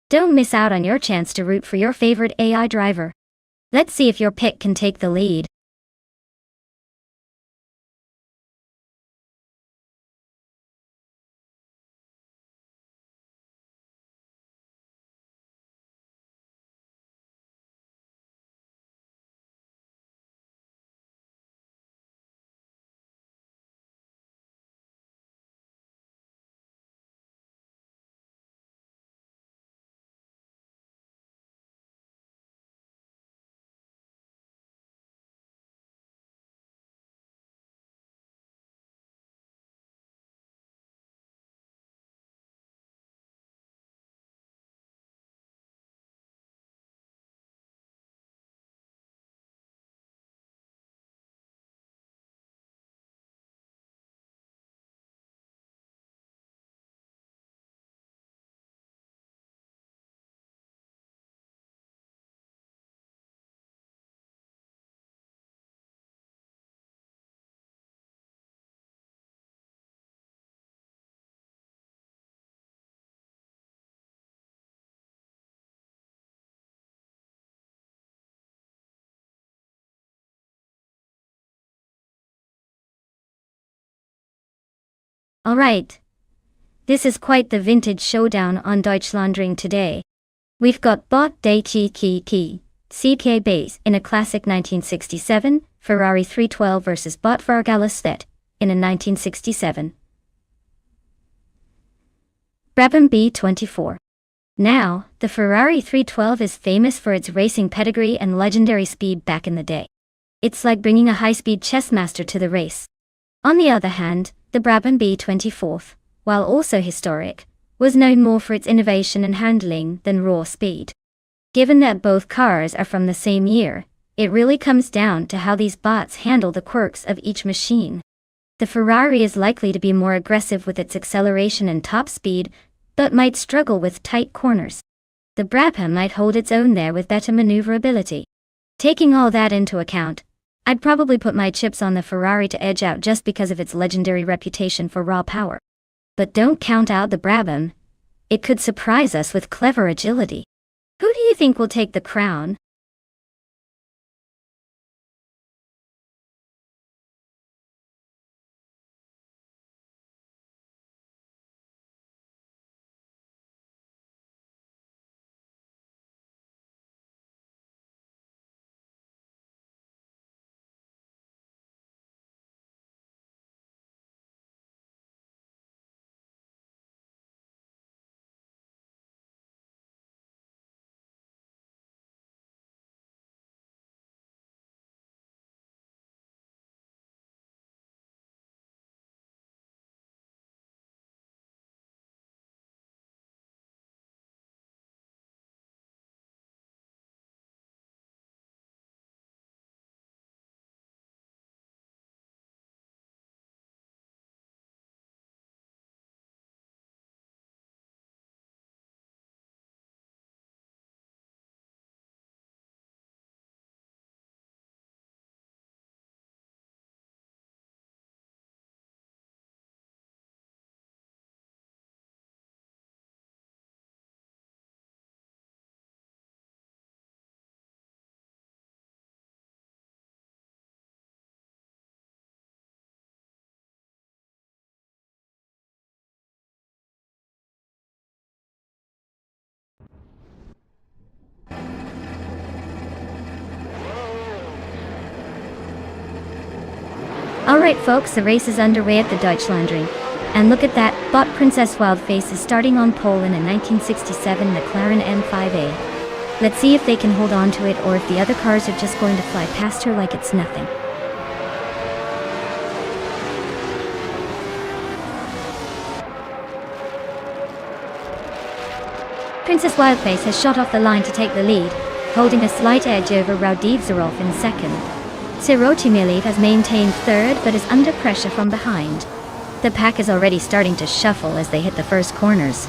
Don't miss out on your chance to root for your favorite AI driver. Let's see if your pick can take the lead. Alright. This is quite the vintage showdown on Deutschlandring today. We've got Bot der CK Base in a classic 1967, Ferrari 312 versus Bot Vargalastet in a 1967 Brabham B24. Now, the Ferrari 312 is famous for its racing pedigree and legendary speed back in the day. It's like bringing a high-speed chess master to the race. On the other hand, the Brabham B24, while also historic, was known more for its innovation and handling than raw speed. Given that both cars are from the same year, it really comes down to how these bots handle the quirks of each machine. The Ferrari is likely to be more aggressive with its acceleration and top speed, but might struggle with tight corners. The Brabham might hold its own there with better maneuverability. Taking all that into account, I'd probably put my chips on the Ferrari to edge out just because of its legendary reputation for raw power. But don't count out the Brabham. It could surprise us with clever agility. Who do you think will take the crown? Alright folks, the race is underway at the Deutschlandring. And look at that, Bot Princess Wildface is starting on pole in a 1967 McLaren M5A. Let's see if they can hold on to it or if the other cars are just going to fly past her like it's nothing. Princess Wildface has shot off the line to take the lead, holding a slight edge over Raudiv Zarov in second. Sirotimilev has maintained third but is under pressure from behind. The pack is already starting to shuffle as they hit the first corners.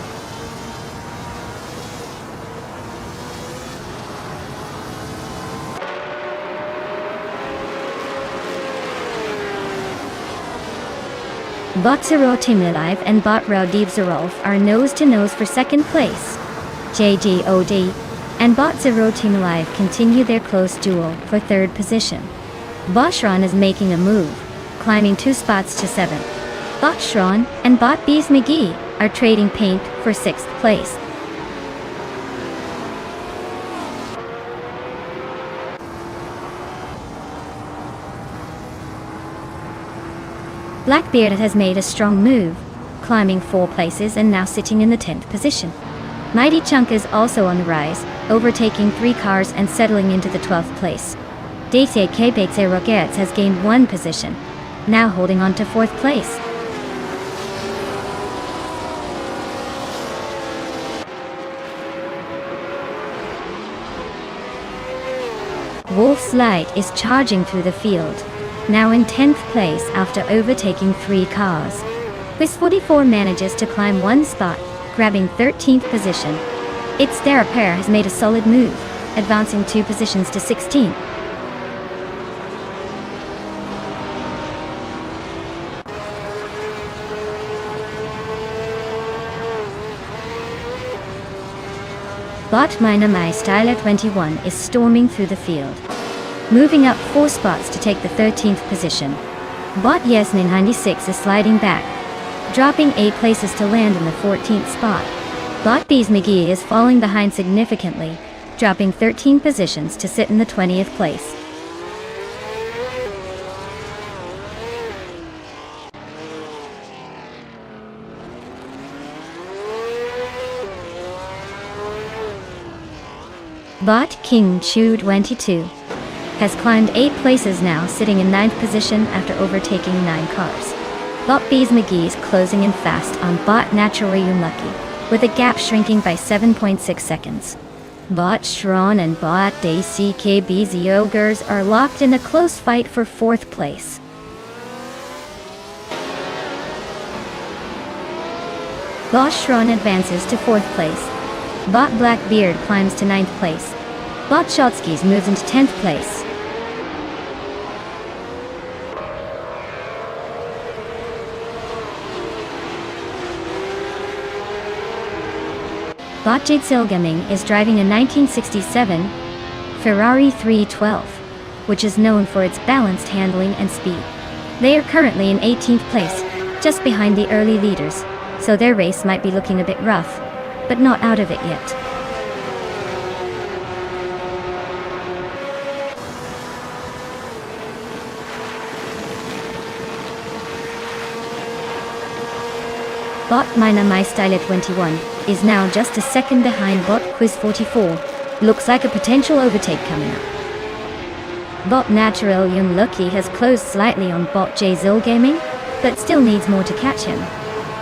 Bot Sirotimilev and Bot Raudiv Zarov are nose-to-nose for second place. JGOD and Bot Sirotimilev continue their close duel for third position. Boschron is making a move, climbing 2 spots to 7th. Boschron and Bot Bees McGee are trading paint for 6th place. Blackbeard has made a strong move, climbing 4 places and now sitting in the 10th position. Mighty Chunk is also on the rise, overtaking 3 cars and settling into the 12th place. DCK Rockets has gained 1 position, now holding on to 4th place. Wolf's Light is charging through the field, now in 10th place after overtaking 3 cars. Quiz 44 manages to climb 1 spot, grabbing 13th position. Its Therapair has made a solid move, advancing 2 positions to 16th. Bot Minor My Styler 21 is storming through the field, moving up 4 spots to take the 13th position. Bot Yesnin 96 is sliding back, dropping 8 places to land in the 14th spot. Bot Bees McGee is falling behind significantly, dropping 13 positions to sit in the 20th place. Bot King Chu 22 has climbed 8 places now, sitting in 9th position after overtaking 9 cars. Bot Bees McGee is closing in fast on Bot Naturally Unlucky, with a gap shrinking by 7.6 seconds. Bot Shron and Bot DCKBZ Ogres are locked in a close fight for 4th place. Bot Shron advances to 4th place. Bot Blackbeard climbs to 9th place. Bot Shotskis moves into 10th place. Bot Jade Silgaming is driving a 1967 Ferrari 312, which is known for its balanced handling and speed. They are currently in 18th place, just behind the early leaders, so their race might be looking a bit rough, but not out of it yet. Bot Mina My Style 21 is now just a second behind Bot Quiz 44. Looks like a potential overtake coming up. Bot Natural Unlucky has closed slightly on Bot J Zil Gaming, but still needs more to catch him.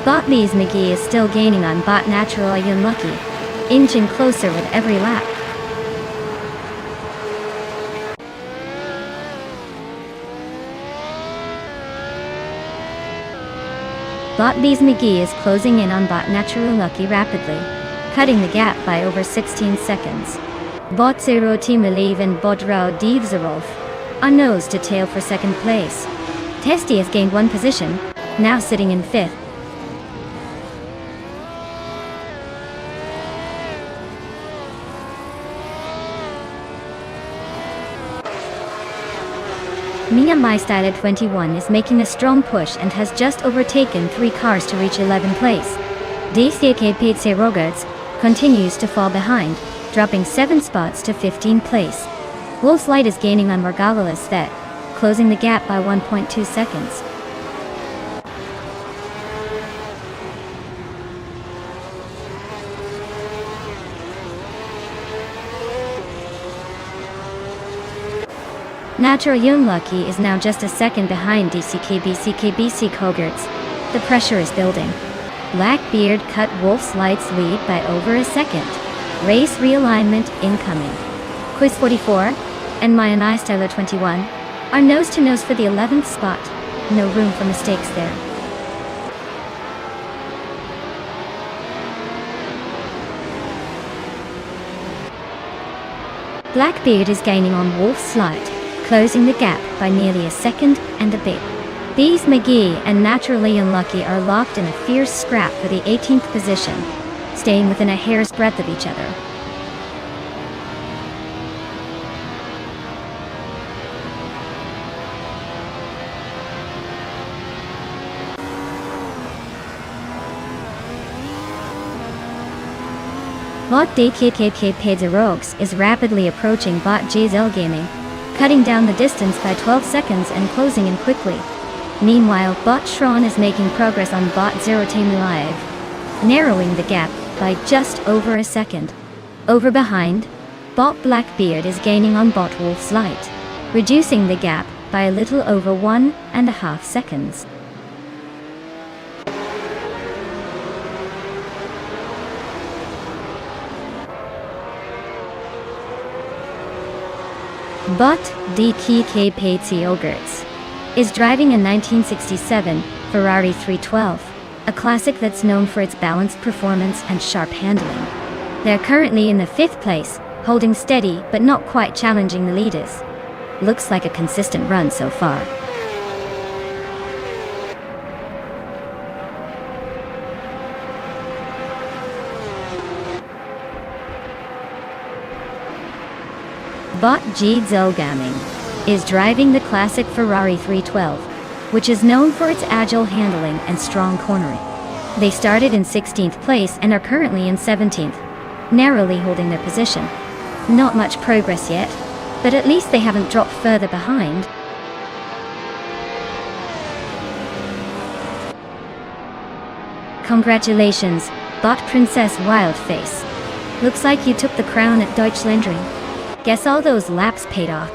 Bot Bees McGee is still gaining on Bot Natural Unlucky, inching closer with every lap. Bot Bees McGee is closing in on Bot Natural Lucky rapidly, cutting the gap by over 16 seconds. Bot Zero Team Alive and Bot Rao Devzarov are nose to tail for 2nd place. Testy has gained 1 position, now sitting in 5th. Mia My Style 21 is making a strong push and has just overtaken 3 cars to reach 11th place. DCK Pizze Rogerts continues to fall behind, dropping 7 spots to 15th place. Wolf's Light is gaining on Margala's Thet, closing the gap by 1.2 seconds. Natural Unlucky is now just a second behind DCKBC Kogerts. The pressure is building. Blackbeard cut Wolf's Light's lead by over a second. Race realignment incoming. Quiz 44 and My and I Styler 21 are nose to nose for the 11th spot. No room for mistakes there. Blackbeard is gaining on Wolf's Light, closing the gap by nearly a second and a bit. Bees McGee and Naturally Unlucky are locked in a fierce scrap for the 18th position, staying within a hair's breadth of each other. Bot DKKK Pedzerogs is rapidly approaching Bot JZL Gaming, cutting down the distance by 12 seconds and closing in quickly. Meanwhile, Bot Shron is making progress on Bot Zero Team Live, narrowing the gap by just over a second. Over behind, Bot Blackbeard is gaining on Bot Wolf's Light, reducing the gap by a little over 1.5 seconds. Bot DKK Patsy Ogerts is driving a 1967 Ferrari 312, a classic that's known for its balanced performance and sharp handling. They're currently in the 5th place, holding steady but not quite challenging the leaders. Looks like a consistent run so far. Bot G Zelgaming is driving the classic Ferrari 312, which is known for its agile handling and strong cornering. They started in 16th place and are currently in 17th, narrowly holding their position. Not much progress yet, but at least they haven't dropped further behind. Congratulations, Bot Princess Wildface. Looks like you took the crown at Deutschlandring. Guess all those laps paid off.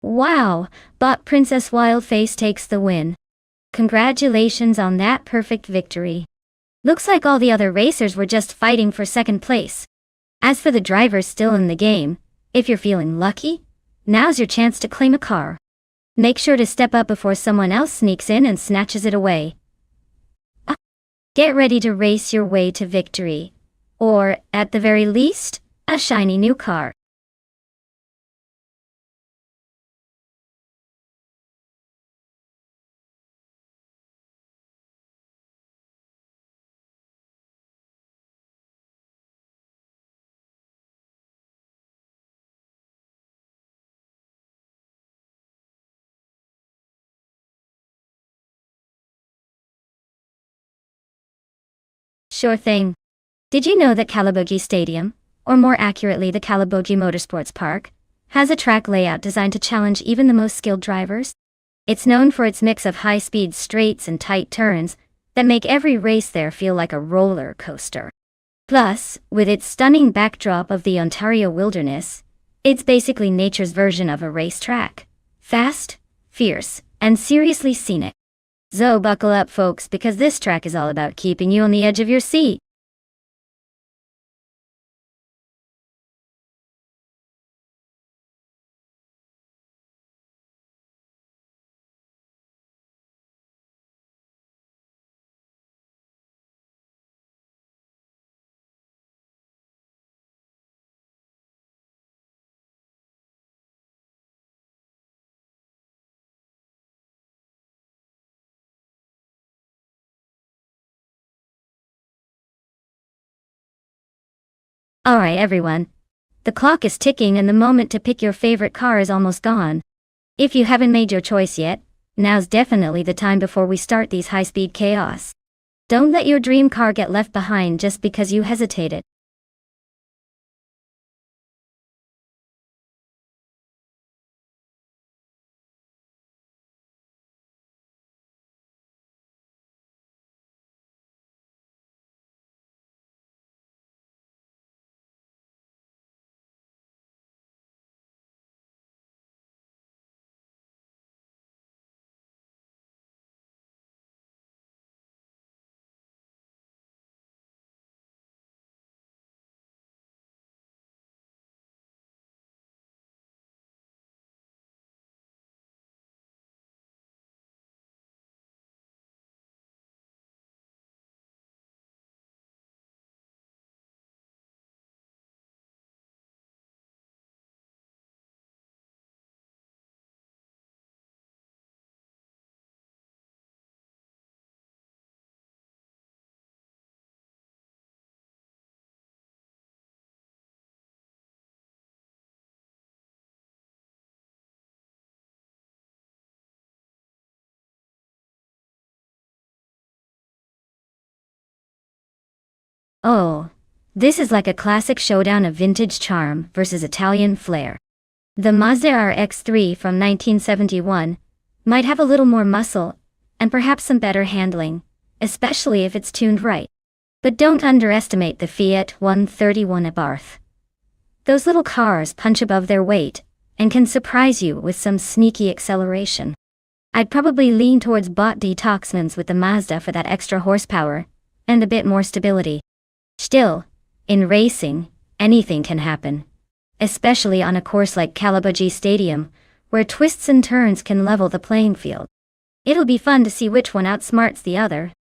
Wow, Bot Princess Wildface takes the win. Congratulations on that perfect victory. Looks like all the other racers were just fighting for second place. As for the drivers still in the game, if you're feeling lucky, now's your chance to claim a car. Make sure to step up before someone else sneaks in and snatches it away. Get ready to race your way to victory. Or, at the very least, a shiny new car. Sure thing. Did you know that Calabogie Stadium, or more accurately the Calabogie Motorsports Park, has a track layout designed to challenge even the most skilled drivers? It's known for its mix of high-speed straights and tight turns that make every race there feel like a roller coaster. Plus, with its stunning backdrop of the Ontario wilderness, it's basically nature's version of a racetrack. Fast, fierce, and seriously scenic. So buckle up, folks, because this track is all about keeping you on the edge of your seat. Alright everyone. The clock is ticking and the moment to pick your favorite car is almost gone. If you haven't made your choice yet, now's definitely the time before we start these high-speed chaos. Don't let your dream car get left behind just because you hesitated. Oh, this is like a classic showdown of vintage charm versus Italian flair. The Mazda RX-3 from 1971 might have a little more muscle and perhaps some better handling, especially if it's tuned right. But don't underestimate the Fiat 131 Abarth. Those little cars punch above their weight and can surprise you with some sneaky acceleration. I'd probably lean towards bot detoxmans with the Mazda for that extra horsepower and a bit more stability. Still, in racing, anything can happen, especially on a course like Calabogie Stadium, where twists and turns can level the playing field. It'll be fun to see which one outsmarts the other.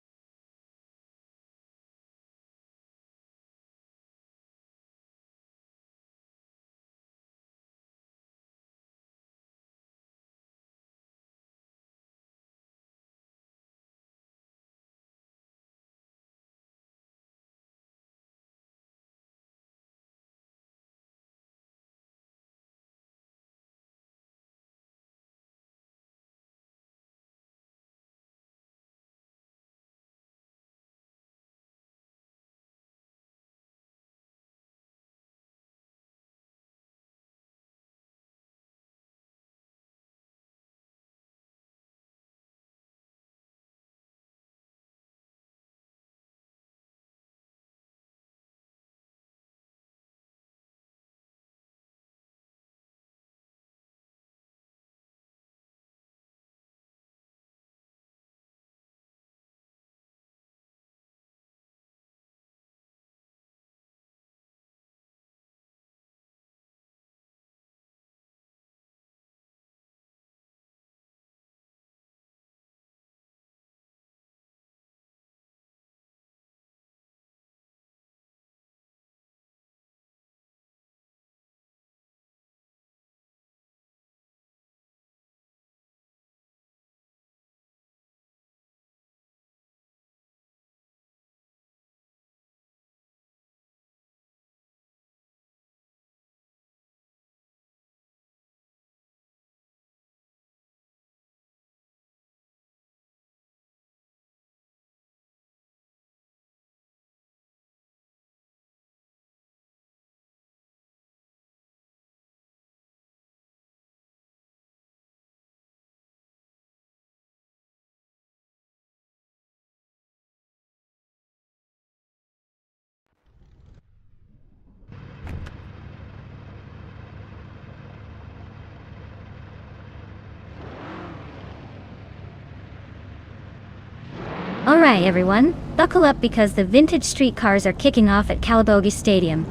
Alright everyone, buckle up because the vintage street cars are kicking off at Calabogie Stadium.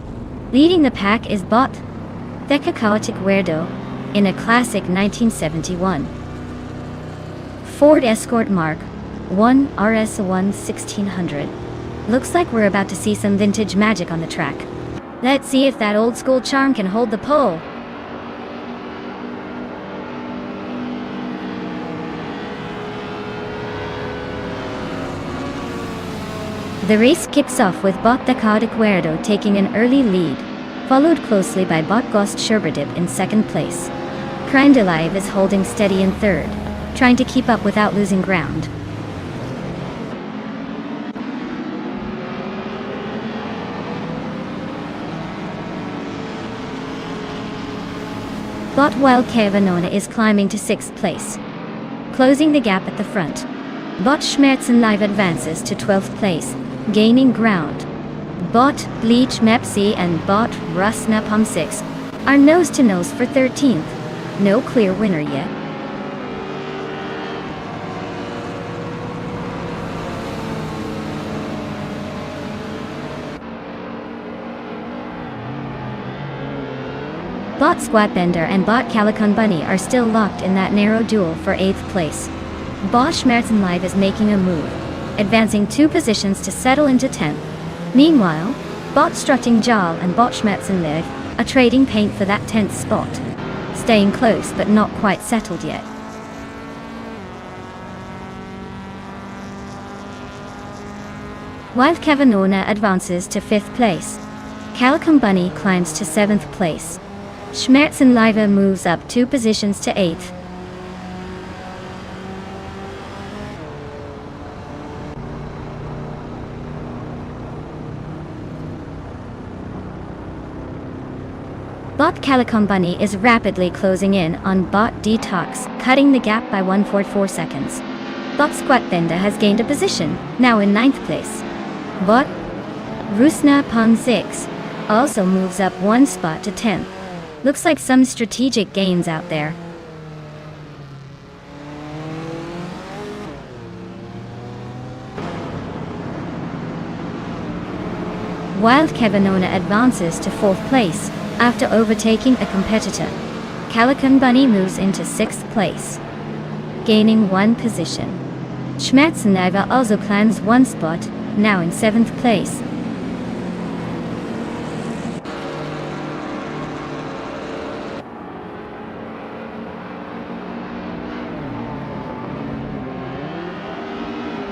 Leading the pack is Bot the Guerdo in a classic 1971 Ford Escort Mark 1 RS1 1600. Looks like we're about to see some vintage magic on the track. Let's see if that old school charm can hold the pole. The race kicks off with Bot the Guerdo taking an early lead, followed closely by Bot Ghost Sherberdip in second place. Crindelive is holding steady in third, trying to keep up without losing ground. Bot Wild Cavanona is climbing to sixth place, closing the gap at the front. Bot Schmerzenlive advances to 12th place, gaining ground. Bot Bleach Mepsi and Bot Russ Napalm 6 are nose-to-nose for 13th. No clear winner yet. Bot Squatbender and Bot Calicon Bunny are still locked in that narrow duel for 8th place. Bot Schmerzenlive is making a move, advancing 2 positions to settle into 10th. Meanwhile, Bot Strutting Jal and Bot Schmerzenlive are trading paint for that 10th spot, staying close but not quite settled yet. Wild Cavanona advances to 5th place. Calicum Bunny climbs to 7th place. Schmerzenlive moves up 2 positions to 8th. Bot Calicom Bunny is rapidly closing in on Bot Detox, cutting the gap by 1.4 seconds. Bot Squat Bender has gained a position, now in 9th place. Bot Rusna Pon 6 also moves up one spot to 10th. Looks like some strategic gains out there. Wild Kevinona advances to 4th place after overtaking a competitor. Calicon Bunny moves into 6th place, gaining one position. Schmerzendiver also climbs one spot, now in 7th place.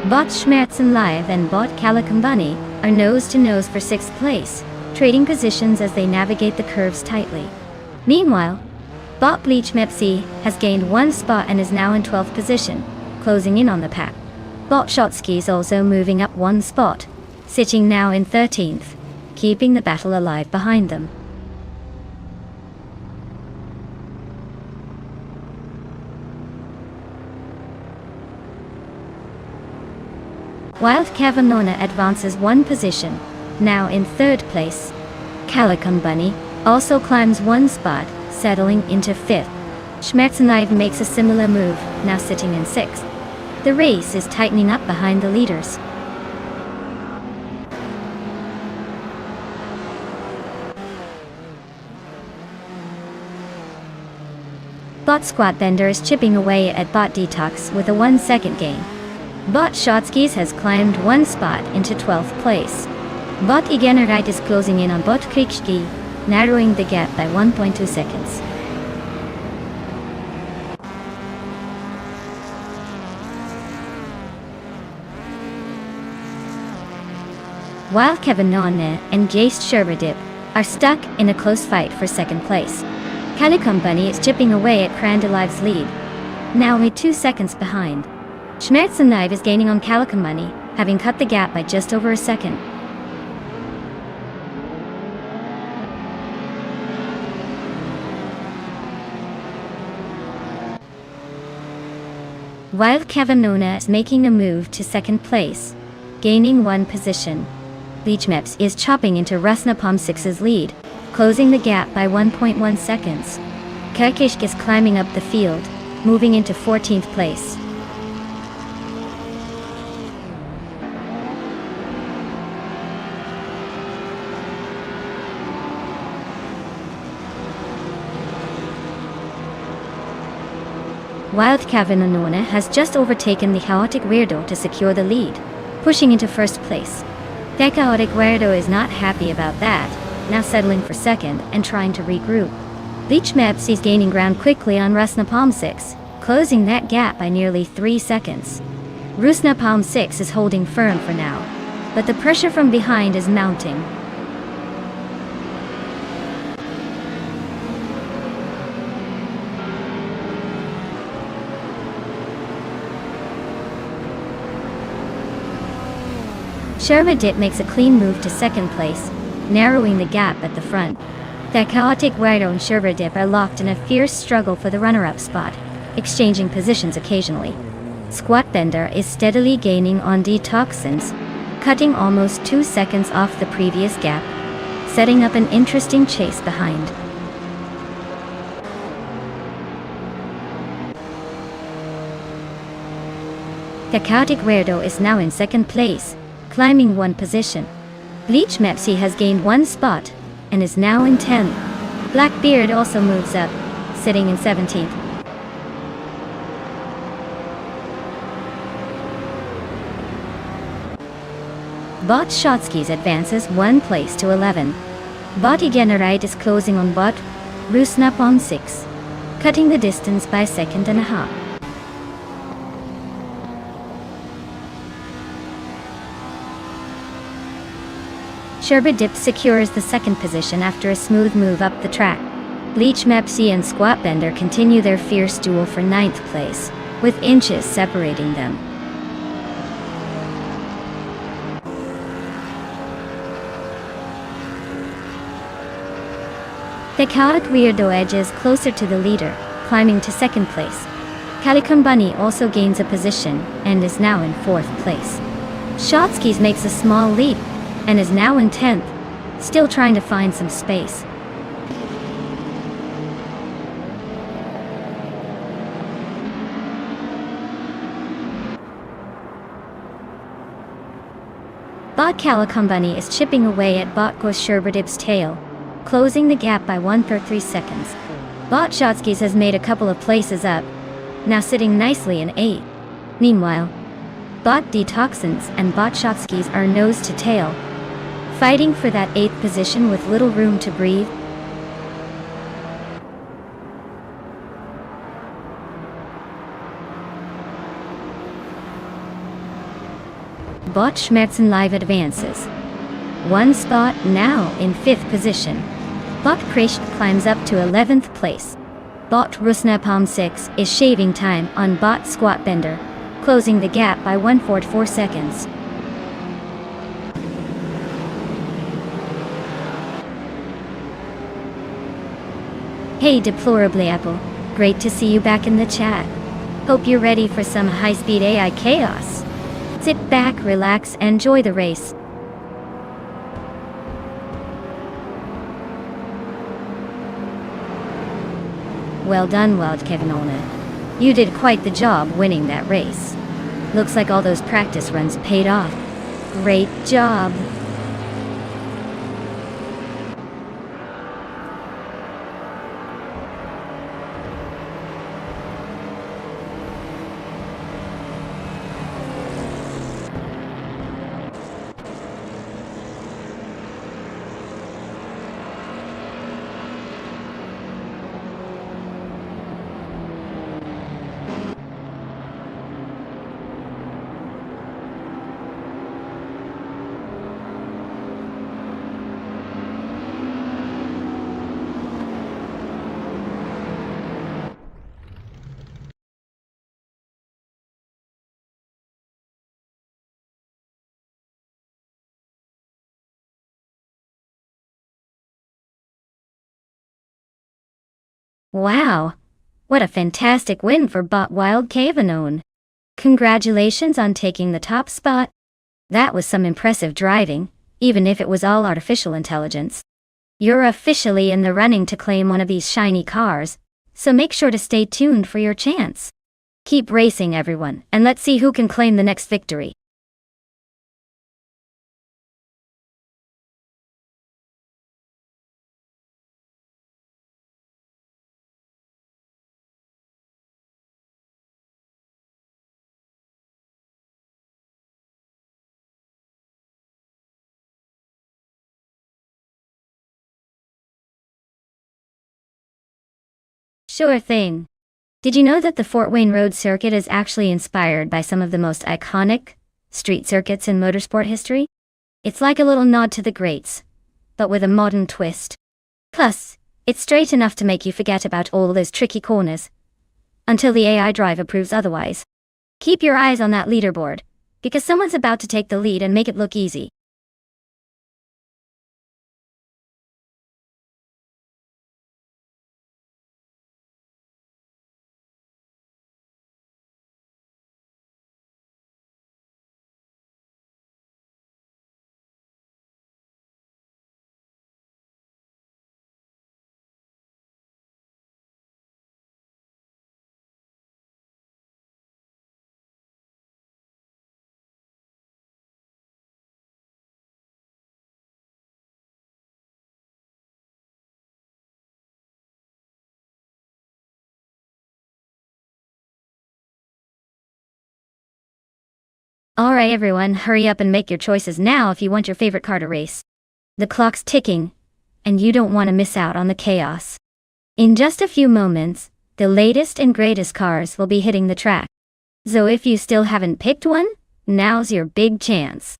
Bot Schmerzen Live and Bot Calicon Bunny are nose-to-nose for 6th place, trading positions as they navigate the curves tightly. Meanwhile, Bot Bleach Mepsi has gained one spot and is now in 12th position, closing in on the pack. Bot Shotsky is also moving up one spot, sitting now in 13th, keeping the battle alive behind them. Wild Cavinona advances one position, now in 3rd place. Calicon Bunny also climbs one spot, settling into 5th. Schmerzenlive makes a similar move, now sitting in 6th. The race is tightening up behind the leaders. Bot Squat Bender is chipping away at Bot Detox with a 1-second gain. Bot Shotskis has climbed one spot into 12th place. Bot Igenerite is closing in on Bot Krikski, narrowing the gap by 1.2 seconds. While Kevin Nonne and Jace Sherberdip are stuck in a close fight for 2nd place. Calicon Bunny is chipping away at Crandalive's lead, now only 2 seconds behind. Schmerzenlive is gaining on Calicon Bunny, having cut the gap by just over a second. While Cavinona is making a move to 2nd place, gaining one position. Leechmeps is chopping into Rusnapom 6's lead, closing the gap by 1.1 seconds. Kirkishk is climbing up the field, moving into 14th place. Wild Cavinona has just overtaken the Chaotic Weirdo to secure the lead, pushing into 1st place. The Chaotic Weirdo is not happy about that, now settling for 2nd and trying to regroup. Leechmeps is gaining ground quickly on Rusnapalm 6, closing that gap by nearly 3 seconds. Rusnapalm 6 is holding firm for now, but the pressure from behind is mounting. Sherberdip makes a clean move to 2nd place, narrowing the gap at the front. The Chaotic Weirdo and Sherberdip are locked in a fierce struggle for the runner-up spot, exchanging positions occasionally. Squat Bender is steadily gaining on Detoxins, cutting almost 2 seconds off the previous gap, setting up an interesting chase behind. The Chaotic Weirdo is now in 2nd place, climbing one position. Bleach Mepsi has gained one spot and is now in 10th. Blackbeard also moves up, sitting in 17th. Bot Shotskis advances one place to 11. Bot Igenerite is closing on Bot Rusnapon 6, cutting the distance by a second and a half. Sherberdip secures the 2nd position after a smooth move up the track. Bleach Mepsi and Squat Bender continue their fierce duel for 9th place, with inches separating them. Pick out weirdo edges closer to the leader, climbing to second place. Calicum Bunny also gains a position and is now in 4th place. Shotskis makes a small leap and is now in 10th, still trying to find some space. Bot Calicum Bunny is chipping away at Bot Sherberdib's tail, closing the gap by 1/3 seconds. Bot Shotskis has made a couple of places up, now sitting nicely in 8th. Meanwhile, Bot Detoxins and Bot Shotskis are nose to tail, fighting for that 8th position with little room to breathe. Bot Schmerzen Live advances 1 spot, now in 5th position. Bot Krecht climbs up to 11th place. Bot Rusnapalm 6 is shaving time on Bot Squat Bender, closing the gap by 1/4 seconds. Hey Deplorably Apple, great to see you back in the chat. Hope you're ready for some high-speed AI chaos. Sit back, relax, and enjoy the race. Well done, Wild Kevinona. You did quite the job winning that race. Looks like all those practice runs paid off. Great job. Wow, what a fantastic win for Bot Wild Kevinone. Congratulations on taking the top spot. That was some impressive driving, even if it was all artificial intelligence. You're officially in the running to claim one of these shiny cars, so make sure to stay tuned for your chance. Keep racing, everyone, and let's see who can claim the next victory. Sure thing. Did you know that the Fort Wayne Road Circuit is actually inspired by some of the most iconic street circuits in motorsport history? It's like a little nod to the greats, but with a modern twist. Plus, it's straight enough to make you forget about all those tricky corners, until the AI driver proves otherwise. Keep your eyes on that leaderboard, because someone's about to take the lead and make it look easy. Alright everyone, hurry up and make your choices now if you want your favorite car to race. The clock's ticking, and you don't want to miss out on the chaos. In just a few moments, the latest and greatest cars will be hitting the track. So if you still haven't picked one, now's your big chance.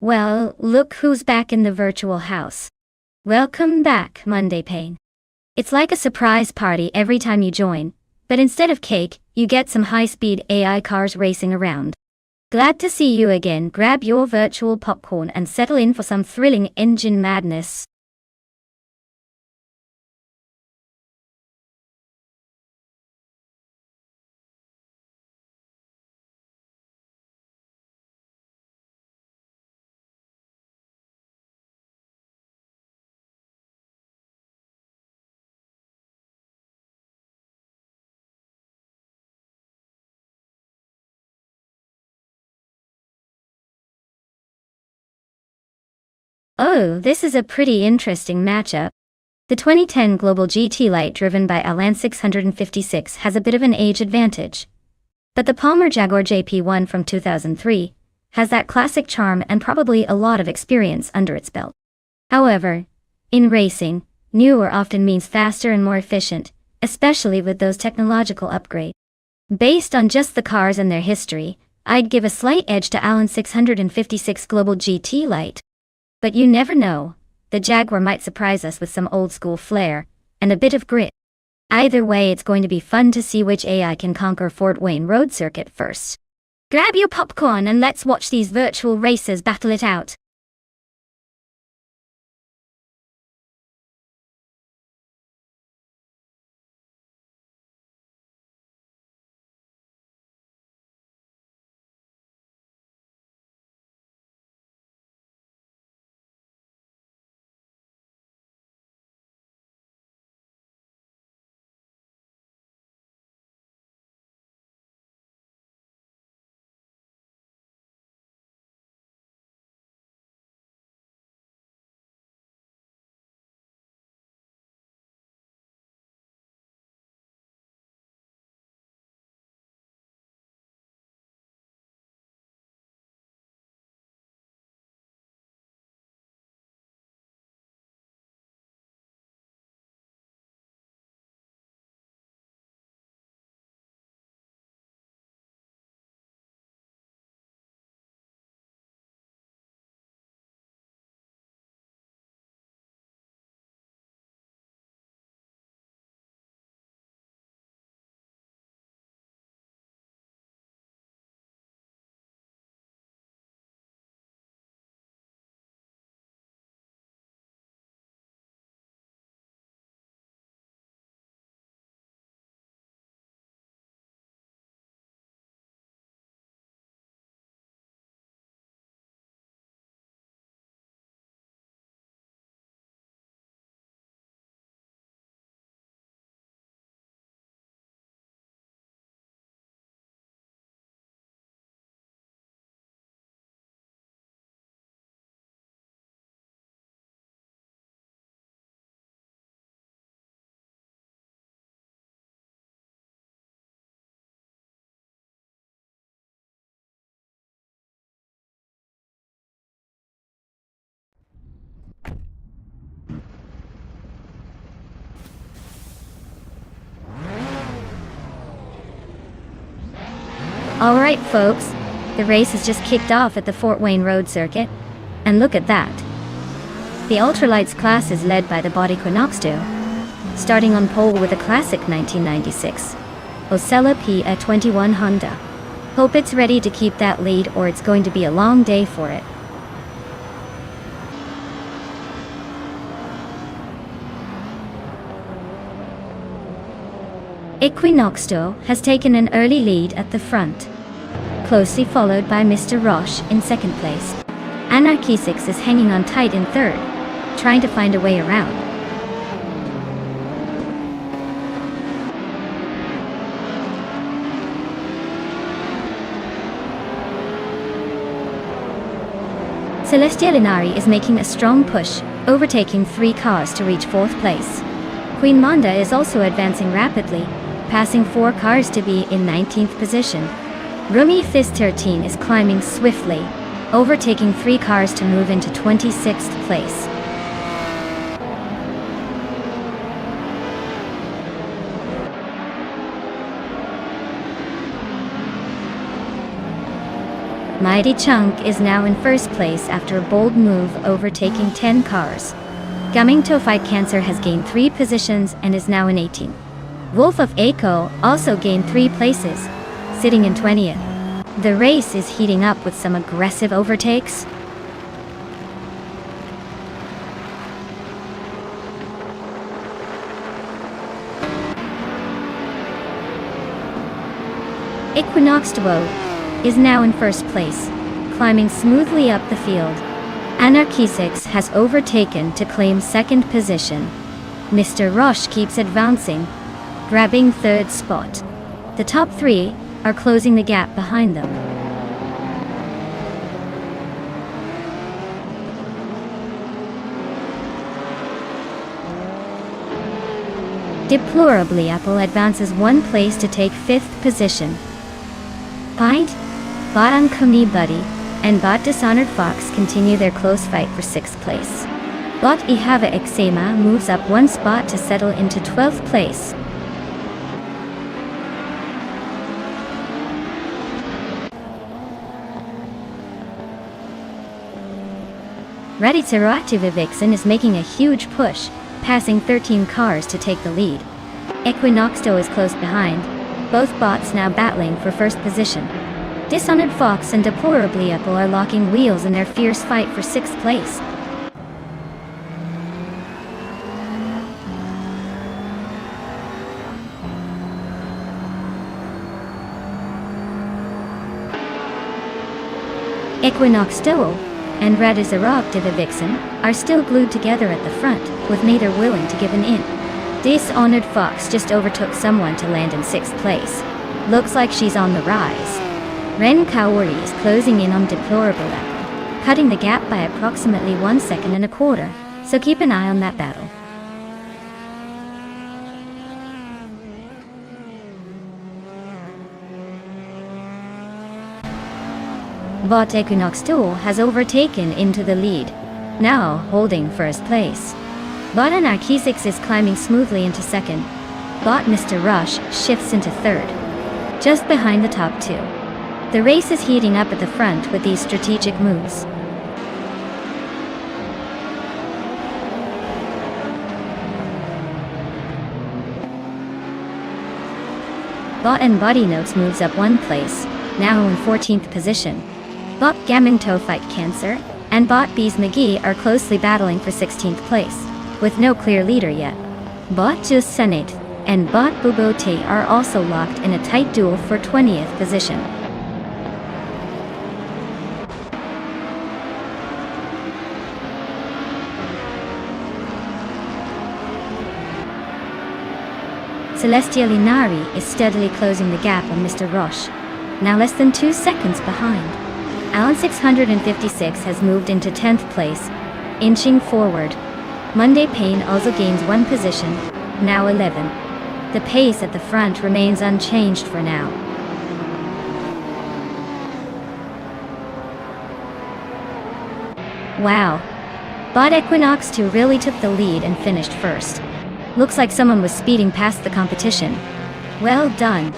Well, look who's back in the virtual house. Welcome back, Monday Pain. It's like a surprise party every time you join, but instead of cake, you get some high-speed AI cars racing around. Glad to see you again. Grab your virtual popcorn and settle in for some thrilling engine madness. Oh, this is a pretty interesting matchup. The 2010 Global GT Light driven by Alan 656 has a bit of an age advantage. But the Palmer Jaguar JP1 from 2003 has that classic charm and probably a lot of experience under its belt. However, in racing, newer often means faster and more efficient, especially with those technological upgrades. Based on just the cars and their history, I'd give a slight edge to Alan 656 Global GT Light. But you never know, the Jaguar might surprise us with some old-school flair and a bit of grit. Either way, it's going to be fun to see which AI can conquer Fort Wayne Road Circuit first. Grab your popcorn and let's watch these virtual racers battle it out. Alright folks, the race has just kicked off at the Fort Wayne Road Circuit, and look at that. The ultralights class is led by the Body Quinoxto, starting on pole with a classic 1996 Osella P21 Honda. Hope it's ready to keep that lead or it's going to be a long day for it. Equinoxto has taken an early lead at the front, closely followed by Mr. Roche in second place. Anarchy 6 is hanging on tight in third, trying to find a way around. Celestia Linari is making a strong push, overtaking 3 cars to reach 4th place. Queen Monda is also advancing rapidly, passing 4 cars to be in 19th position. Rumi Fizz 13 is climbing swiftly, overtaking 3 cars to move into 26th place. Mighty Chunk is now in first place after a bold move, overtaking 10 cars. Gaming to Fight Cancer has gained 3 positions and is now in 18th. Wolf of Aiko also gained 3 places, sitting in 20th. The race is heating up with some aggressive overtakes. Equinox Duo is now in first place, climbing smoothly up the field. Anarchy 6 has overtaken to claim second position. Mr. Rush keeps advancing, grabbing third spot. The top 3 are closing the gap behind them. Deplorably Apple advances 1 place to take 5th position. Pint, Bot Uncomni Buddy, and Bot Dishonored Fox continue their close fight for 6th place. Bot Ihava Ixema moves up 1 spot to settle into 12th place. Raditerative Vixen is making a huge push, passing 13 cars to take the lead. Equinoxto is close behind, both bots now battling for first position. Dishonored Fox and Deplorably Apple are locking wheels in their fierce fight for 6th place. Equinoxto and Raditerative Vixen are still glued together at the front, with neither willing to give an in. Dishonored Fox just overtook someone to land in 6th place. Looks like she's on the rise. Ren Kaori is closing in on Deplorable Apple, cutting the gap by approximately 1 second and a quarter, so keep an eye on that battle. Bot Equinox Tool has overtaken into the lead, now holding first place. Bot Anarchy 6 is climbing smoothly into second. Bot Mr. Rush shifts into third, just behind the top 2. The race is heating up at the front with these strategic moves. Bot and Body Notes moves up 1 place, now in 14th position. Bot Gaminto Fight Cancer and Bot Bees McGee are closely battling for 16th place, with no clear leader yet. Bot Just Senate and Bot Bubote are also locked in a tight duel for 20th position. Celestial Inari is steadily closing the gap on Mr. Roche, now less than 2 seconds behind. Alan 656 has moved into 10th place, inching forward. Monday Payne also gains 1 position, now 11. The pace at the front remains unchanged for now. Wow. Bot Equinox 2 really took the lead and finished first. Looks like someone was speeding past the competition. Well done.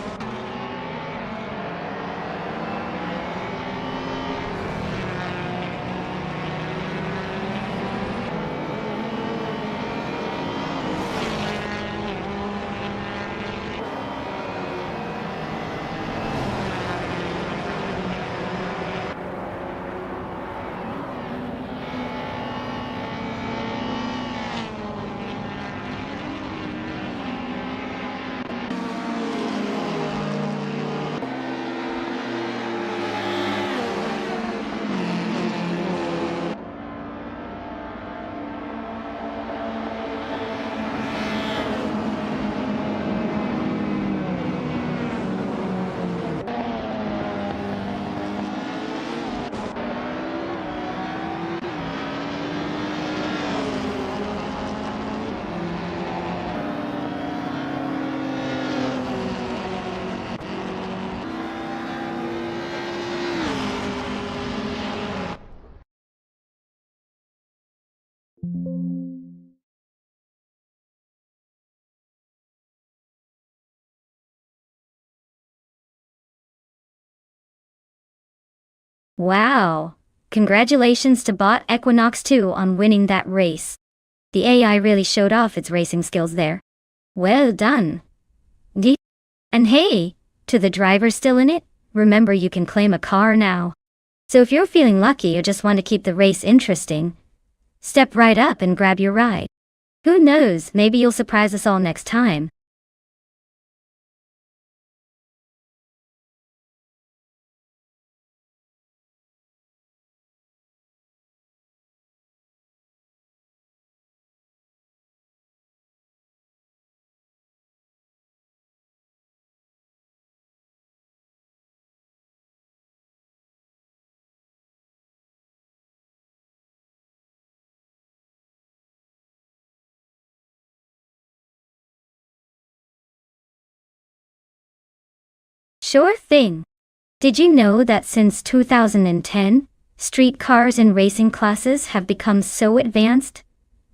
Wow! Congratulations to Bot Equinox 2 on winning that race. The AI really showed off its racing skills there. Well done. And hey, to the driver still in it, remember you can claim a car now. So if you're feeling lucky or just want to keep the race interesting, step right up and grab your ride. Who knows, maybe you'll surprise us all next time. Sure thing. Did you know that since 2010, street cars in racing classes have become so advanced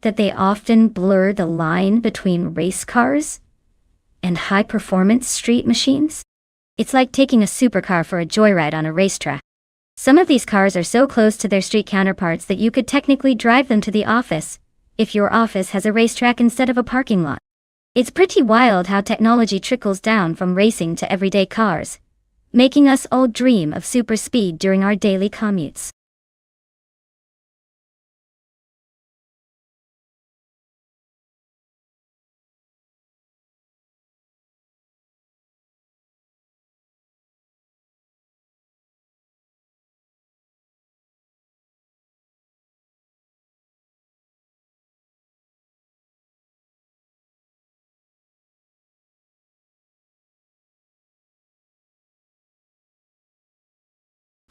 that they often blur the line between race cars and high-performance street machines? It's like taking a supercar for a joyride on a racetrack. Some of these cars are so close to their street counterparts that you could technically drive them to the office, if your office has a racetrack instead of a parking lot. It's pretty wild how technology trickles down from racing to everyday cars, making us all dream of super speed during our daily commutes.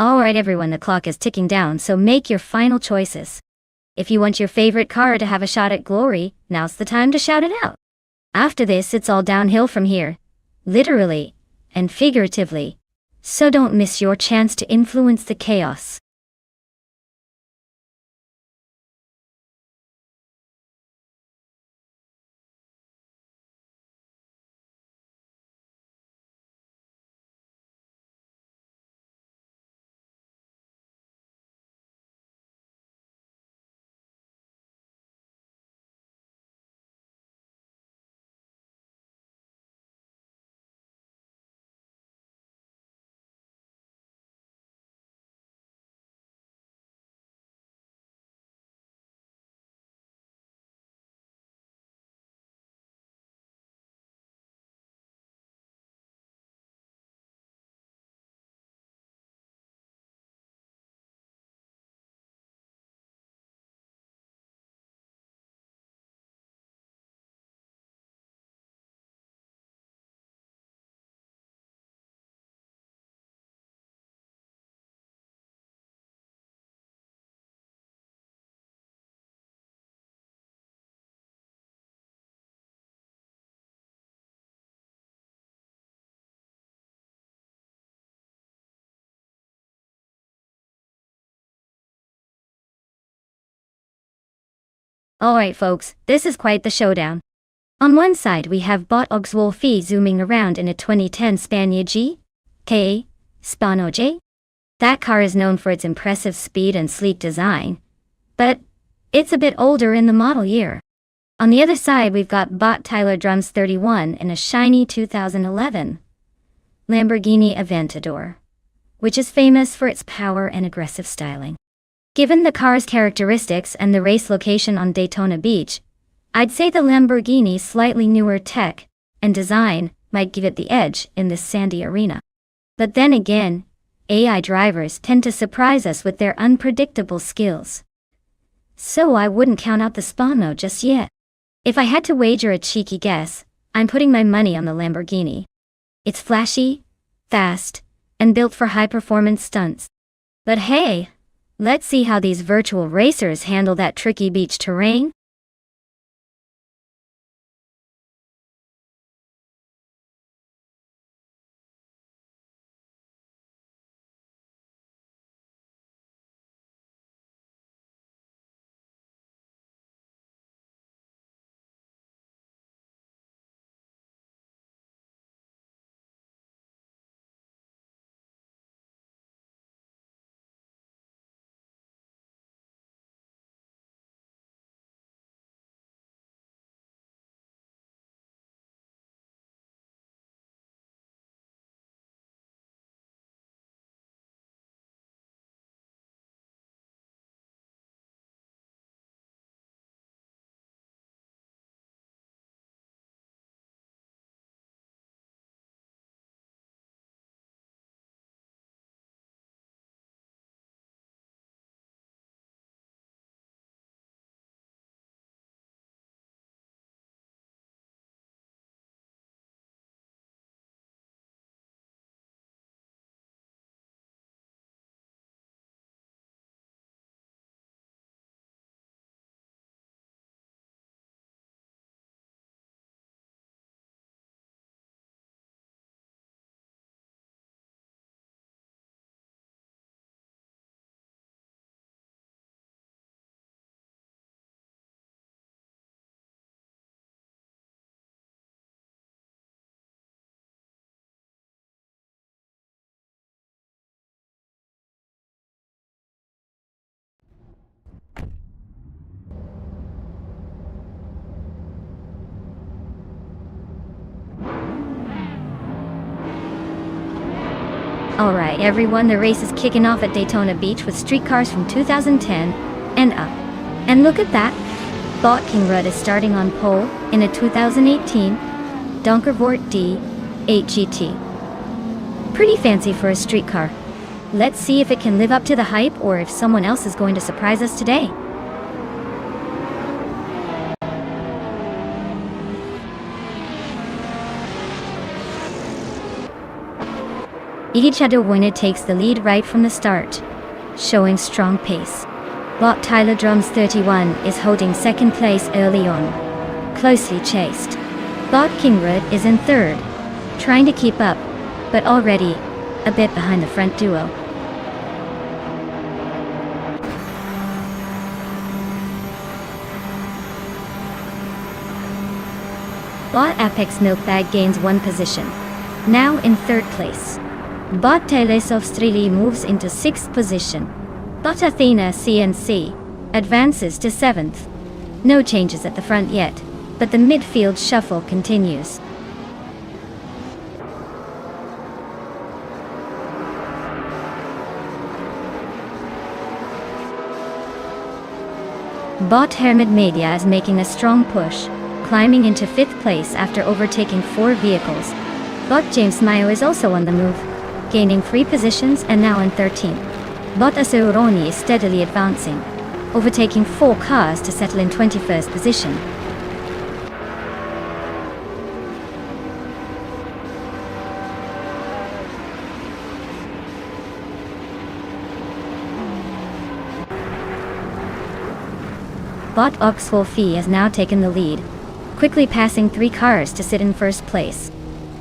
Alright everyone, the clock is ticking down, so make your final choices. If you want your favorite car to have a shot at glory, now's the time to shout it out. After this, it's all downhill from here. Literally and figuratively. So don't miss your chance to influence the chaos. Alright folks, this is quite the showdown. On one side we have Bot Wolfie zooming around in a 2010 Spania G.K. Spano J. That car is known for its impressive speed and sleek design, but it's a bit older in the model year. On the other side we've got Bot Tyler Drums 31 in a shiny 2011 Lamborghini Aventador, which is famous for its power and aggressive styling. Given the car's characteristics and the race location on Daytona Beach, I'd say the Lamborghini's slightly newer tech and design might give it the edge in this sandy arena. But then again, AI drivers tend to surprise us with their unpredictable skills. So I wouldn't count out the Spano just yet. If I had to wager a cheeky guess, I'm putting my money on the Lamborghini. It's flashy, fast, and built for high-performance stunts. But hey, let's see how these virtual racers handle that tricky beach terrain. Alright everyone, the race is kicking off at Daytona Beach with street cars from 2010 and up. And look at that! Bot Kingrud is starting on pole in a 2018 Donkervoort D8 GT. Pretty fancy for a street car. Let's see if it can live up to the hype or if someone else is going to surprise us today. Igichadowina takes the lead right from the start, showing strong pace. Bot Tyler Drums 31 is holding second place early on, closely chased. Bot Kingrud is in third, trying to keep up, but already a bit behind the front duo. Bot Apex Milkbag gains one position, now in third place. Bot Telesov Strili moves into 6th position. Bot Athena CNC advances to 7th. No changes at the front yet, but the midfield shuffle continues. Bot Hermit Media is making a strong push, climbing into 5th place after overtaking 4 vehicles. Bot James Mayo is also on the move, gaining 3 positions and now in 13th. Bot Asuroni is steadily advancing, overtaking 4 cars to settle in 21st position. Bot Oxwolfie has now taken the lead, quickly passing 3 cars to sit in first place.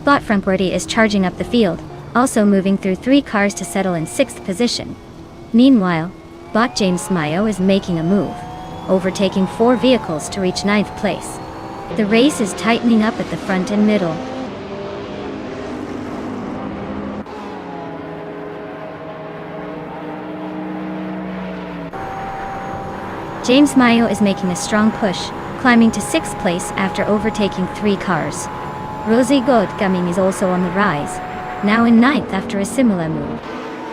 Bot Frankworthy is charging up the field, also moving through 3 cars to settle in 6th position. Meanwhile, Bot James Mayo is making a move, overtaking 4 vehicles to reach 9th place. The race is tightening up at the front and middle. James Mayo is making a strong push, climbing to 6th place after overtaking 3 cars. Rosie Godgaming is also on the rise, now in 9th after a similar move.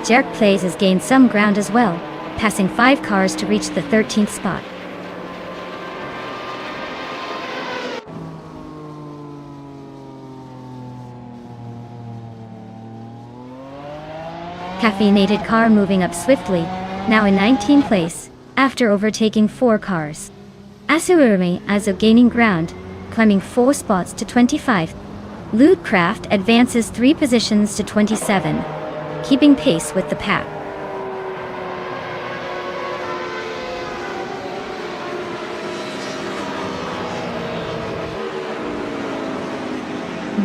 Jerk Plays has gained some ground as well, passing 5 cars to reach the 13th spot. Caffeinated car moving up swiftly, now in 19th place, after overtaking 4 cars. Asurumi also gaining ground, climbing 4 spots to 25th. Lootcraft advances 3 positions to 27, keeping pace with the pack.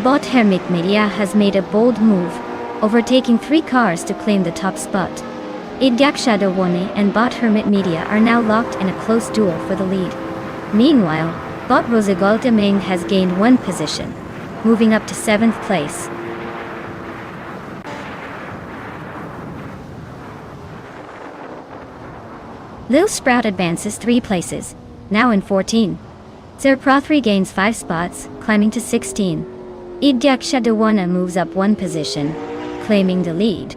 Bot Hermit Media has made a bold move, overtaking 3 cars to claim the top spot. Idyak Shadowwani and Bot Hermit Media are now locked in a close duel for the lead. Meanwhile, Bot Rosagolta Ming has gained 1 position, moving up to 7th place. Lil Sprout advances 3 places, now in 14. Sir Prothry gains 5 spots, climbing to 16. Idyak Shadawana moves up 1 position, claiming the lead.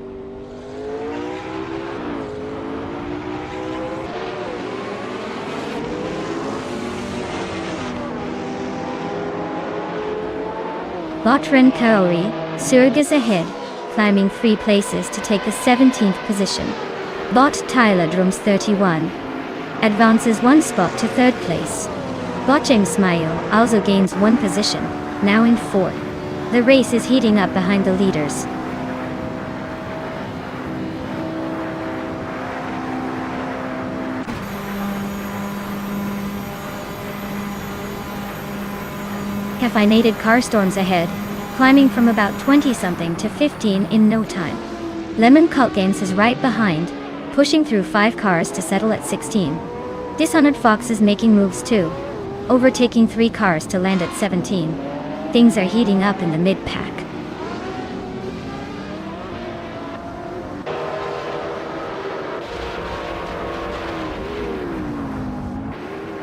Botren Kaori, Surg is ahead, climbing 3 places to take the 17th position. Bot Tyler Drums 31 advances 1 spot to 3rd place. Bot James Mayo also gains 1 position, now in 4th. The race is heating up behind the leaders. Caffeinated car storms ahead, climbing from about 20-something to 15 in no time. Lemon Cult Games is right behind, pushing through 5 cars to settle at 16. Dishonored Fox is making moves too, overtaking 3 cars to land at 17. Things are heating up in the mid-pack.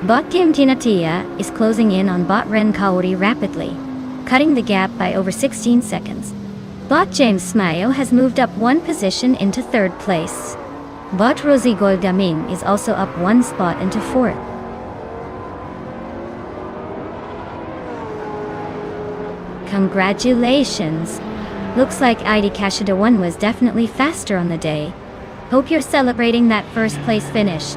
Bot Team Tinatia is closing in on Bot Ren Kaori rapidly, cutting the gap by over 16 seconds. Bot James Smayo has moved up one position into third place. Bot Rosie Golgaming is also up one spot into fourth. Congratulations! Looks like ID Kashida 1 was definitely faster on the day. Hope you're celebrating that first place finish.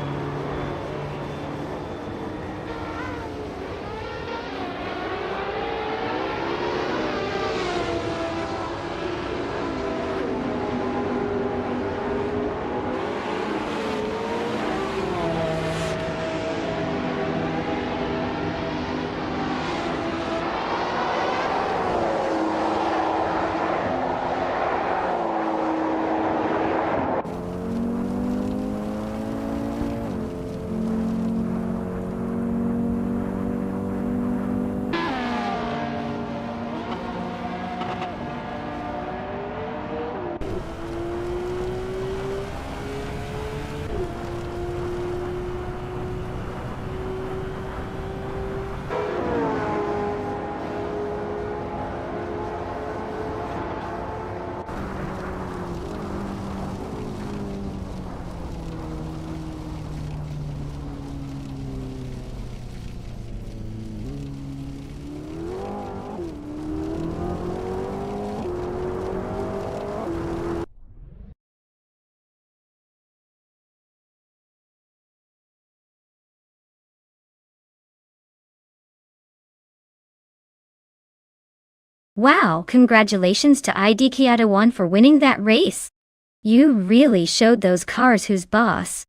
Wow, congratulations to ID Kiata 1 for winning that race. You really showed those cars who's boss.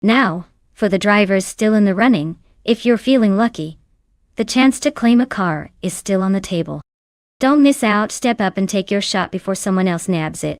Now, for the drivers still in the running, if you're feeling lucky, the chance to claim a car is still on the table. Don't miss out, step up and take your shot before someone else nabs it.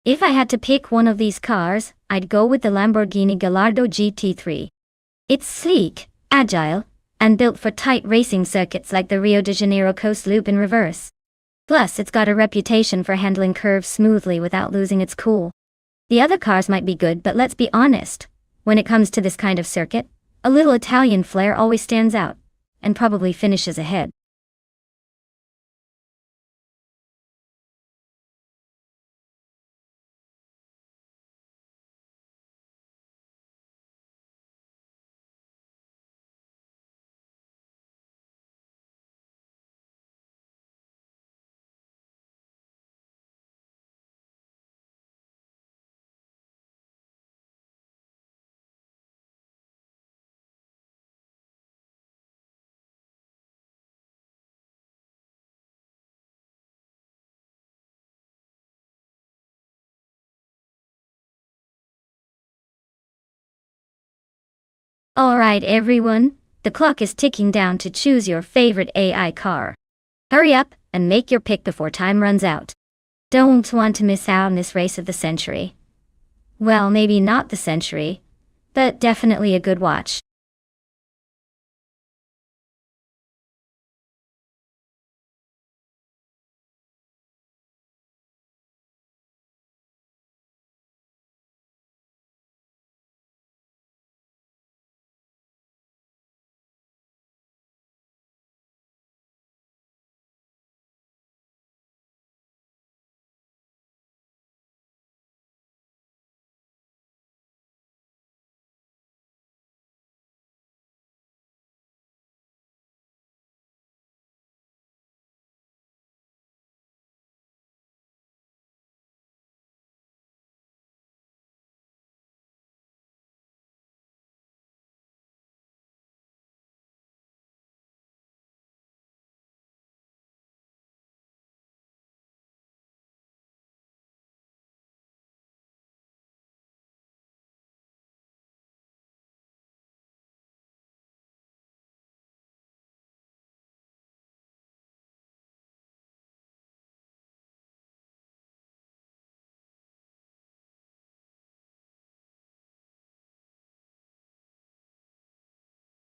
If I had to pick one of these cars, I'd go with the Lamborghini Gallardo GT3. It's sleek, agile, and built for tight racing circuits like the Rio de Janeiro coast loop in reverse. Plus, it's got a reputation for handling curves smoothly without losing its cool. The other cars might be good, but let's be honest. When it comes to this kind of circuit, a little Italian flair always stands out, and probably finishes ahead. Alright everyone, the clock is ticking down to choose your favorite AI car. Hurry up and make your pick before time runs out. Don't want to miss out on this race of the century. Well, maybe not the century, but definitely a good watch.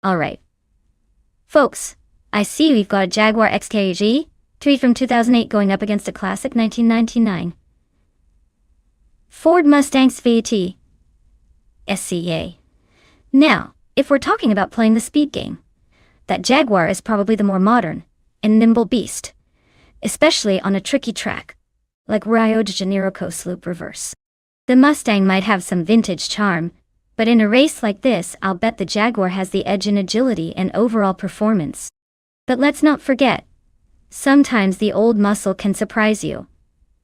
Alright. Folks, I see we've got a Jaguar XKG 3 from 2008 going up against a classic 1999 Ford Mustang SVT SCA. Now, if we're talking about playing the speed game, that Jaguar is probably the more modern and nimble beast, especially on a tricky track, like Rio de Janeiro Coast Loop Reverse. The Mustang might have some vintage charm, but in a race like this, I'll bet the Jaguar has the edge in agility and overall performance. But let's not forget, sometimes the old muscle can surprise you,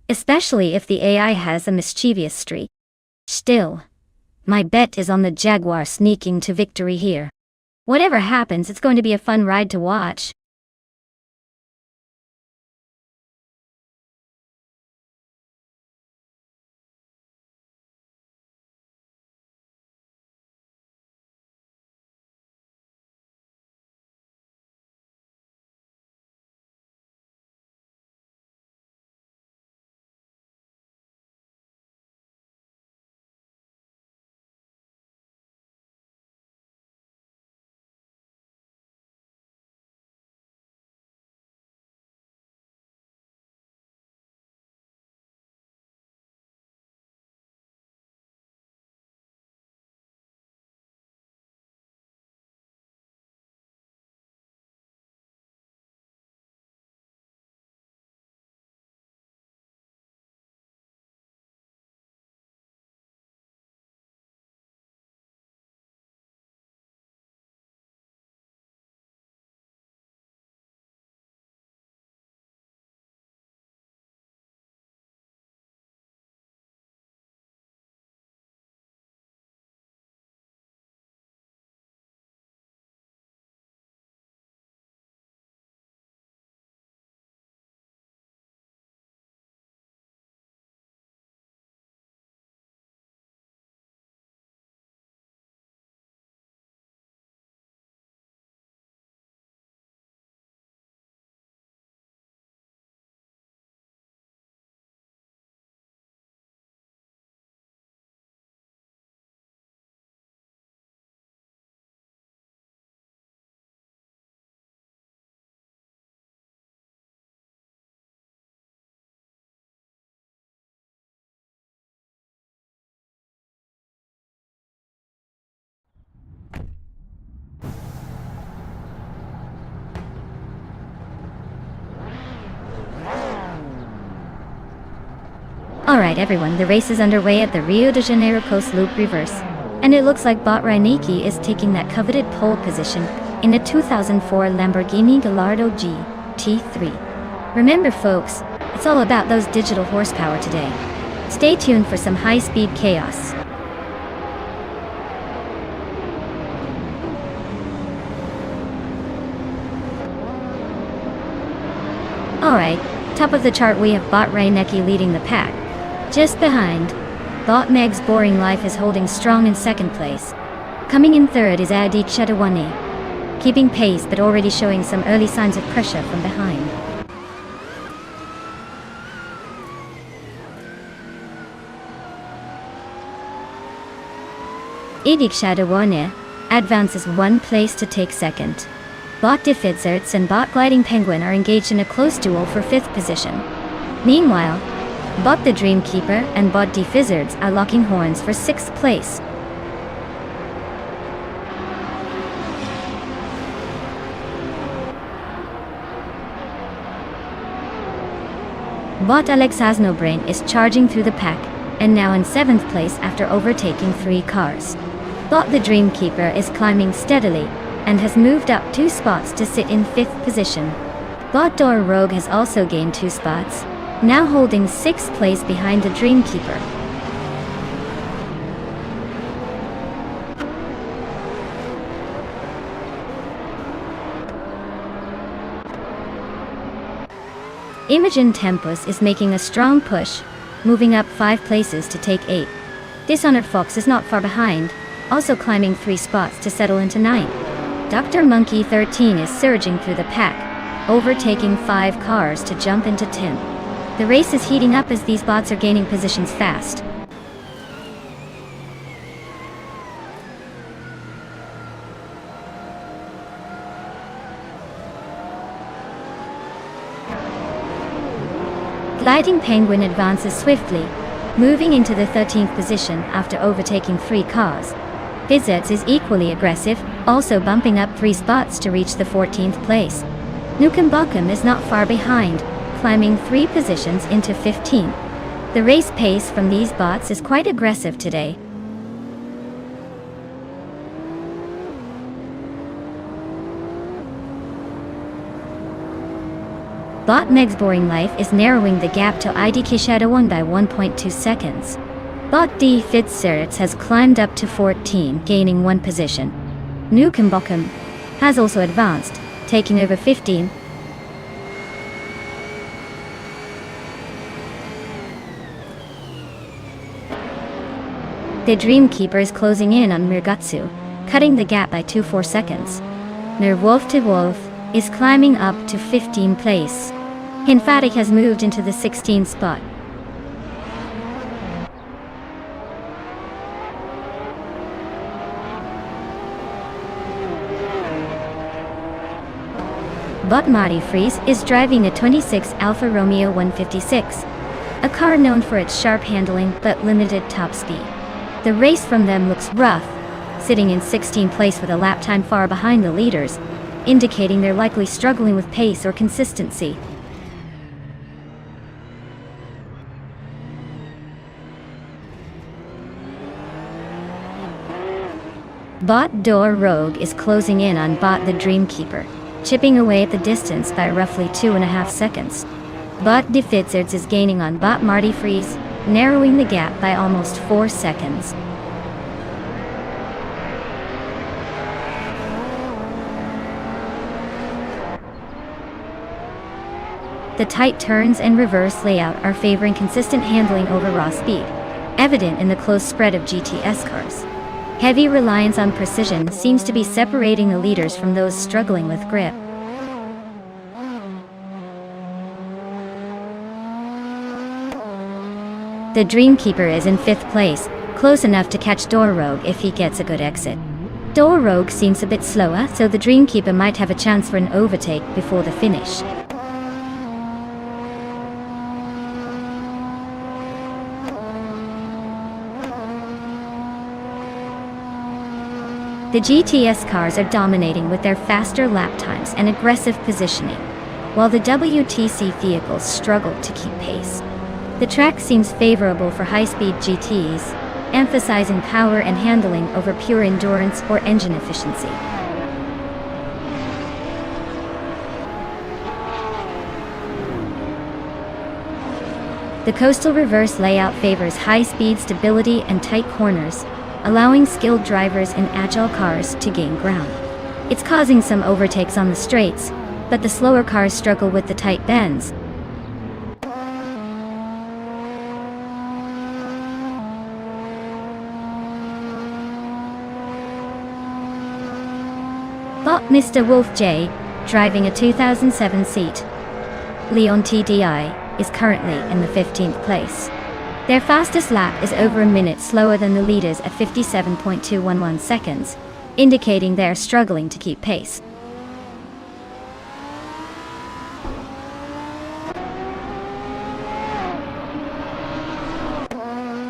especially if the AI has a mischievous streak. Still, my bet is on the Jaguar sneaking to victory here. Whatever happens, it's going to be a fun ride to watch. Alright everyone, the race is underway at the Rio de Janeiro Coast Loop Reverse, and it looks like Bot Reinecke is taking that coveted pole position in the 2004 Lamborghini Gallardo GT3. Remember folks, it's all about those digital horsepower today. Stay tuned for some high-speed chaos. Alright, top of the chart we have Bot Reinecke leading the pack. Just behind, Bot Meg's Boring Life is holding strong in second place. Coming in third is Adi Chedawani, keeping pace but already showing some early signs of pressure from behind. Adi Chedawani advances one place to take second. Bot Diffidzerts and Bot Gliding Penguin are engaged in a close duel for fifth position. Meanwhile, Bot the Dreamkeeper and Bot Diffidzerts are locking horns for sixth place. Bot Alex Hasnobrain is charging through the pack, and now in seventh place after overtaking 3 cars. Bot the Dreamkeeper is climbing steadily, and has moved up 2 spots to sit in 5th position. Bot Door Rogue has also gained 2 spots, now holding 6th place behind the Dreamkeeper. Imogen Tempus is making a strong push, moving up 5 places to take 8. Dishonored Fox is not far behind, also climbing 3 spots to settle into 9th. Dr. Monkey 13 is surging through the pack, overtaking 5 cars to jump into 10th. The race is heating up as these bots are gaining positions fast. Gliding Penguin advances swiftly, moving into the 13th position after overtaking 3 cars. Vizards is equally aggressive, also bumping up 3 spots to reach the 14th place. Nukem Bochum is not far behind, climbing 3 positions into 15th. The race pace from these bots is quite aggressive today. Bot Meg's Boring Life is narrowing the gap to IDK Shadow 1 by 1.2 seconds. Bot D Fitzgerald has climbed up to 14, gaining 1 position. Nukem Bochum has also advanced, taking over 15. The Dreamkeeper is closing in on Mirgatsu, cutting the gap by 2.4 seconds. Nerwolf to Wolf is climbing up to 15th place. Hinfatic has moved into the 16th spot. Bot Marty Freeze is driving a 26 Alfa Romeo 156, a car known for its sharp handling but limited top speed. The race from them looks rough, sitting in 16th place with a lap time far behind the leaders, indicating they're likely struggling with pace or consistency. Bot Door Rogue is closing in on Bot the Dreamkeeper, chipping away at the distance by roughly 2.5 seconds. Bot De Fitzards is gaining on Bot Marty Freeze, narrowing the gap by almost 4 seconds. The tight turns and reverse layout are favoring consistent handling over raw speed, evident in the close spread of GTS cars. Heavy reliance on precision seems to be separating the leaders from those struggling with grip. The Dreamkeeper is in 5th place, close enough to catch Door Rogue if he gets a good exit. Door Rogue seems a bit slower, so the Dreamkeeper might have a chance for an overtake before the finish. The GTS cars are dominating with their faster lap times and aggressive positioning, while the WTC vehicles struggle to keep pace. The track seems favorable for high-speed GTs, emphasizing power and handling over pure endurance or engine efficiency. The coastal reverse layout favors high-speed stability and tight corners, allowing skilled drivers in agile cars to gain ground. It's causing some overtakes on the straights, but the slower cars struggle with the tight bends. Bot Mr. Wolf J, driving a 2007 seat Leon TDI, is currently in the 15th place. Their fastest lap is over a minute slower than the leaders at 57.211 seconds, indicating they are struggling to keep pace.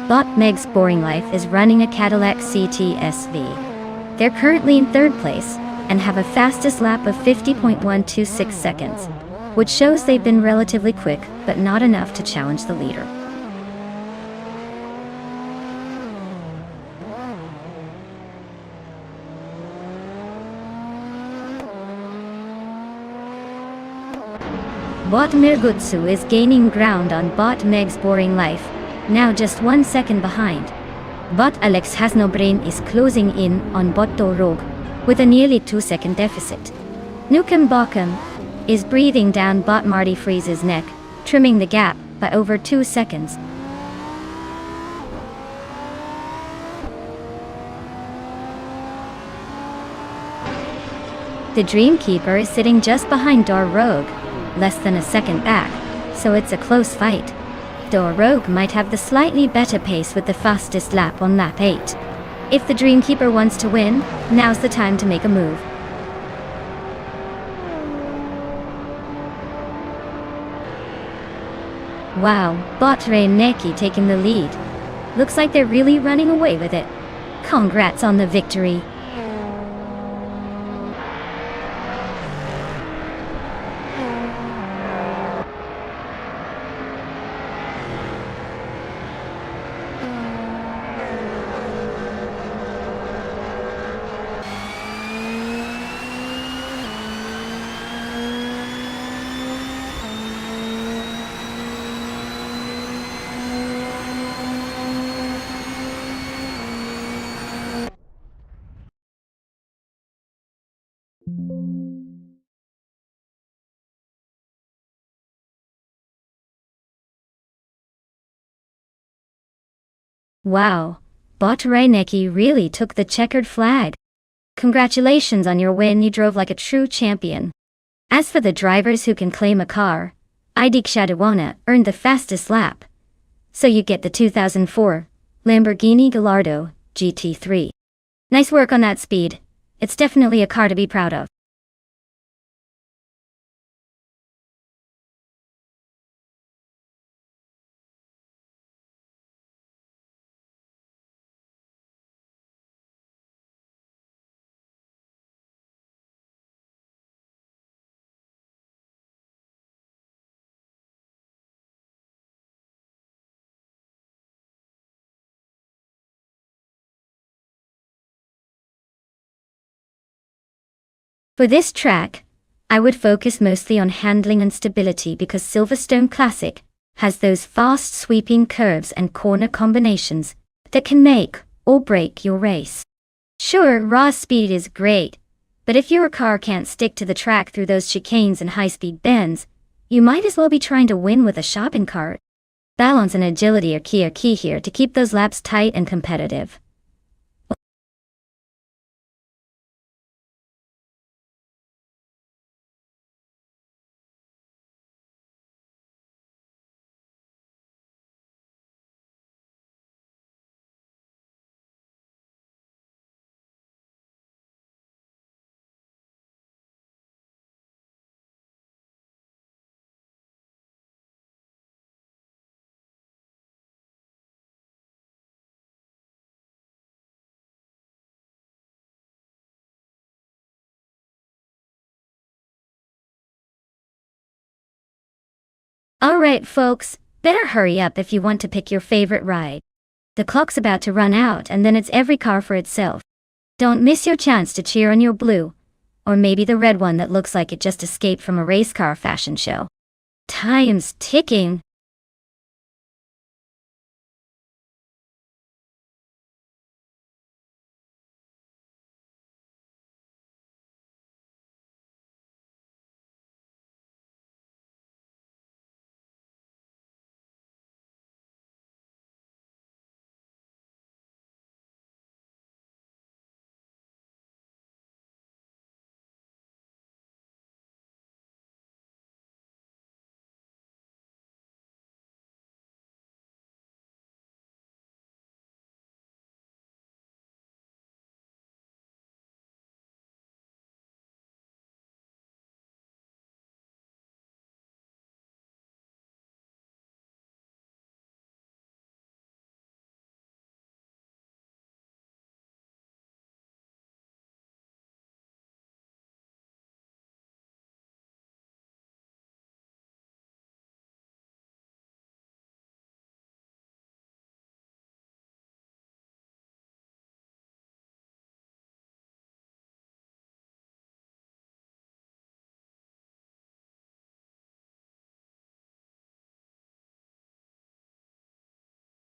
Bot Meg's Boring Life is running a Cadillac CT-SV. They're currently in 3rd place and have a fastest lap of 50.126 seconds, which shows they've been relatively quick, but not enough to challenge the leader. Bot Mirgutsu is gaining ground on Bot Meg's Boring Life, now just 1 second behind. Bot Alex Has No Brain is closing in on Bot Do Rogue, with a nearly 2-second deficit. Nukem Bochum is breathing down Bot Marty Freeze's neck, trimming the gap by over 2 seconds. The Dreamkeeper is sitting just behind Door Rogue, less than a second back, so it's a close fight. Door Rogue might have the slightly better pace with the fastest lap on lap 8. If the Dreamkeeper wants to win, now's the time to make a move. Wow, Batre and Neki taking the lead. Looks like they're really running away with it. Congrats on the victory. Wow, Batre Neki really took the checkered flag. Congratulations on your win, you drove like a true champion. As for the drivers who can claim a car, Idik Shadawana earned the fastest lap. So you get the 2004 Lamborghini Gallardo GT3. Nice work on that speed. It's definitely a car to be proud of. For this track, I would focus mostly on handling and stability because Silverstone Classic has those fast sweeping curves and corner combinations that can make or break your race. Sure, raw speed is great, but if your car can't stick to the track through those chicanes and high-speed bends, you might as well be trying to win with a shopping cart. Balance and agility are key here to keep those laps tight and competitive. Alright folks, better hurry up if you want to pick your favorite ride. The clock's about to run out and then it's every car for itself. Don't miss your chance to cheer on your blue, or maybe the red one that looks like it just escaped from a race car fashion show. Time's ticking.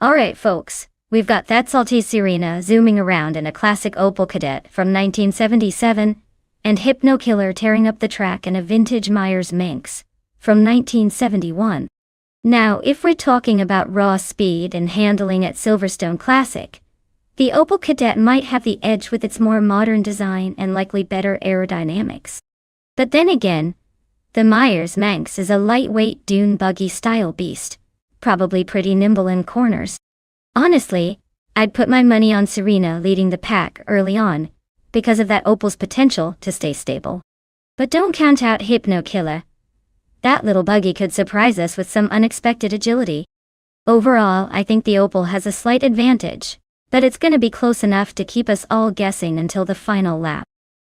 Alright folks, we've got that salty Serena zooming around in a classic Opel Kadett from 1977, and Hypno Killer tearing up the track in a vintage Myers Manx from 1971. Now, if we're talking about raw speed and handling at Silverstone Classic, the Opel Kadett might have the edge with its more modern design and likely better aerodynamics. But then again, the Myers Manx is a lightweight dune buggy style beast, probably pretty nimble in corners. Honestly, I'd put my money on Serena leading the pack early on, because of that Opel's potential to stay stable. But don't count out Hypno Killer. That little buggy could surprise us with some unexpected agility. Overall, I think the Opel has a slight advantage, but it's gonna be close enough to keep us all guessing until the final lap.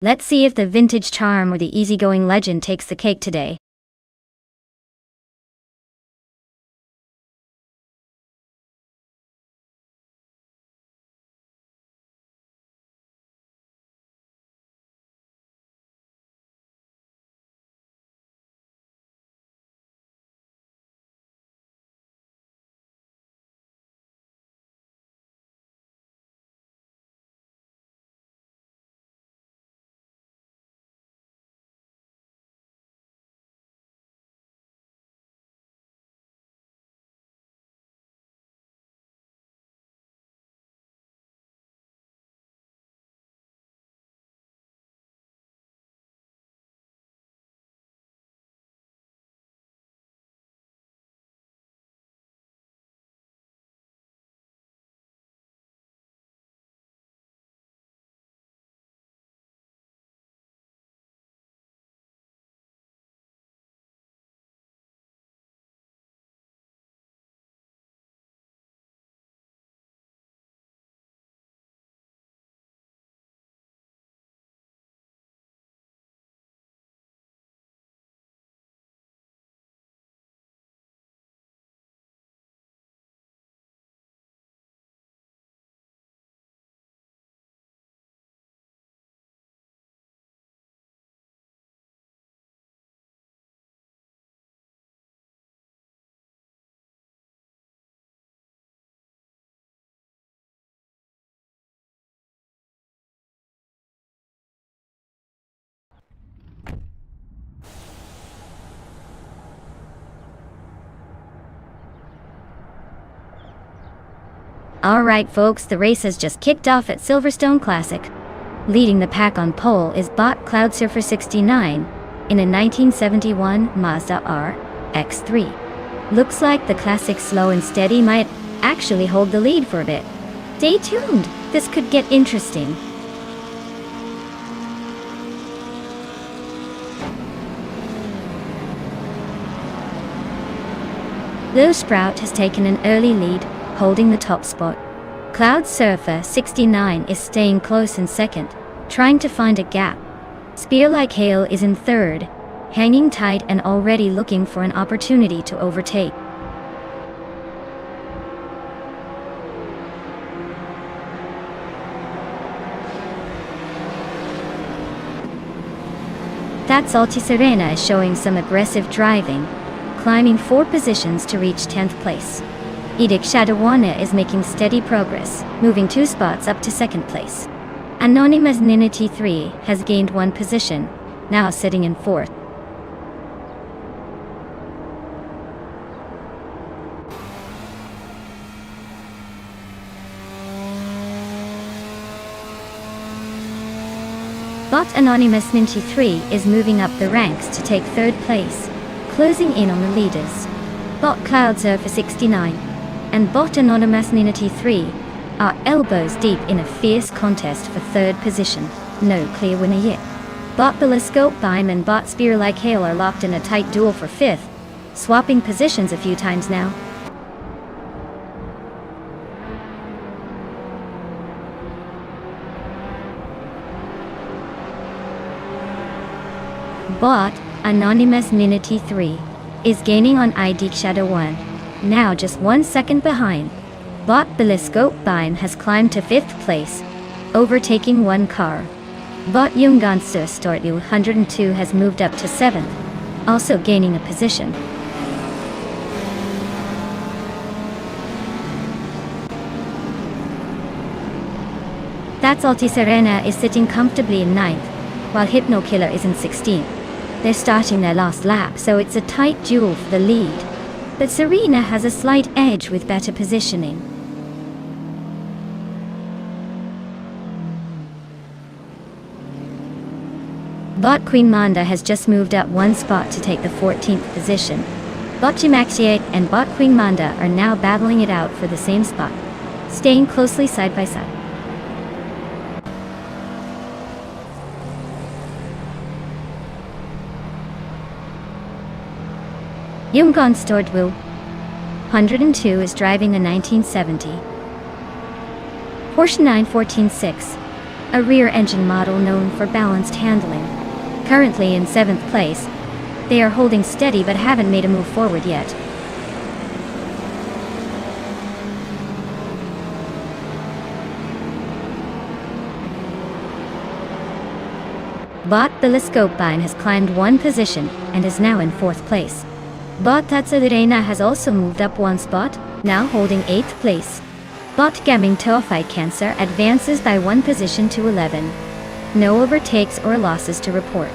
Let's see if the vintage charm or the easygoing legend takes the cake today. Alright folks, the race has just kicked off at Silverstone Classic. Leading the pack on pole is bot Cloudsurfer 69 in a 1971 Mazda RX-3. Looks like the classic slow and steady might actually hold the lead for a bit. Stay tuned, this could get interesting. Lou Sprout has taken an early lead, holding the top spot. Cloudsurfer 69 is staying close in second, trying to find a gap. Spear Like Hail is in third, hanging tight and already looking for an opportunity to overtake. That's Altiserena is showing some aggressive driving, climbing 4 positions to reach 10th place. Edic Shadawana is making steady progress, moving 2 spots up to 2nd place. Anonymous Nina T3 has gained 1 position, now sitting in 4th. Bot Anonymous Ninty 3 is moving up the ranks to take 3rd place, closing in on the leaders. Bot Cloudsurfer 69 and bot Anonymous Nina T3 are elbows deep in a fierce contest for 3rd position. No clear winner yet. Bot Belliscope Bime and bot Spear Like Hail are locked in a tight duel for 5th, swapping positions a few times now. Bot Anonymous Nina T3 is gaining on Edic Shadow 1. Now just 1 second behind. Bot Belliscope Bime has climbed to 5th place, overtaking 1 car. Bot Junganster Stortu 102 has moved up to 7th, also gaining a position. That's Altiserena is sitting comfortably in 9th, while Hypno Killer is in 16th. They're starting their last lap, so it's a tight duel for the lead. But Serena has a slight edge with better positioning. Bot Queen Manda has just moved up 1 spot to take the 14th position. Bot Jimaxiate and Bot Queen Manda are now battling it out for the same spot, staying closely side by side. Yungon Stortwu 102 is driving a 1970 Porsche 914-6, a rear-engine model known for balanced handling. Currently in 7th place, they are holding steady but haven't made a move forward yet. Bot Telescopine has climbed one position and is now in 4th place. Bot Tatsadurena has also moved up one spot, now holding 8th place. Bot Gaming Toafai Cancer advances by one position to 11. No overtakes or losses to report.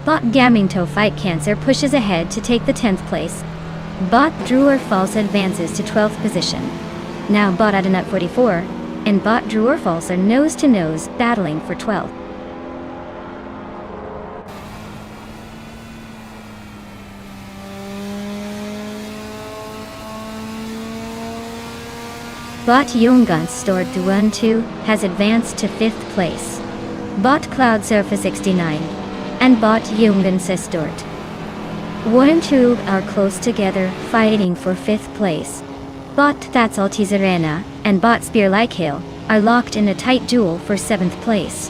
Bot Gaming Toafai Cancer pushes ahead to take the 10th place. Bot Drewer False advances to 12th position. Now Bot Adenut 44 and Bot Drewer False are nose-to-nose battling for 12th. Bot Yungan Stored 1-2 has advanced to 5th place. Bot Cloud Surface 69 and Bot Yungan Sestort 1 and 2 are close together, fighting for 5th place. Bot That's Altizarena and Bot Spear Like Hail are locked in a tight duel for 7th place.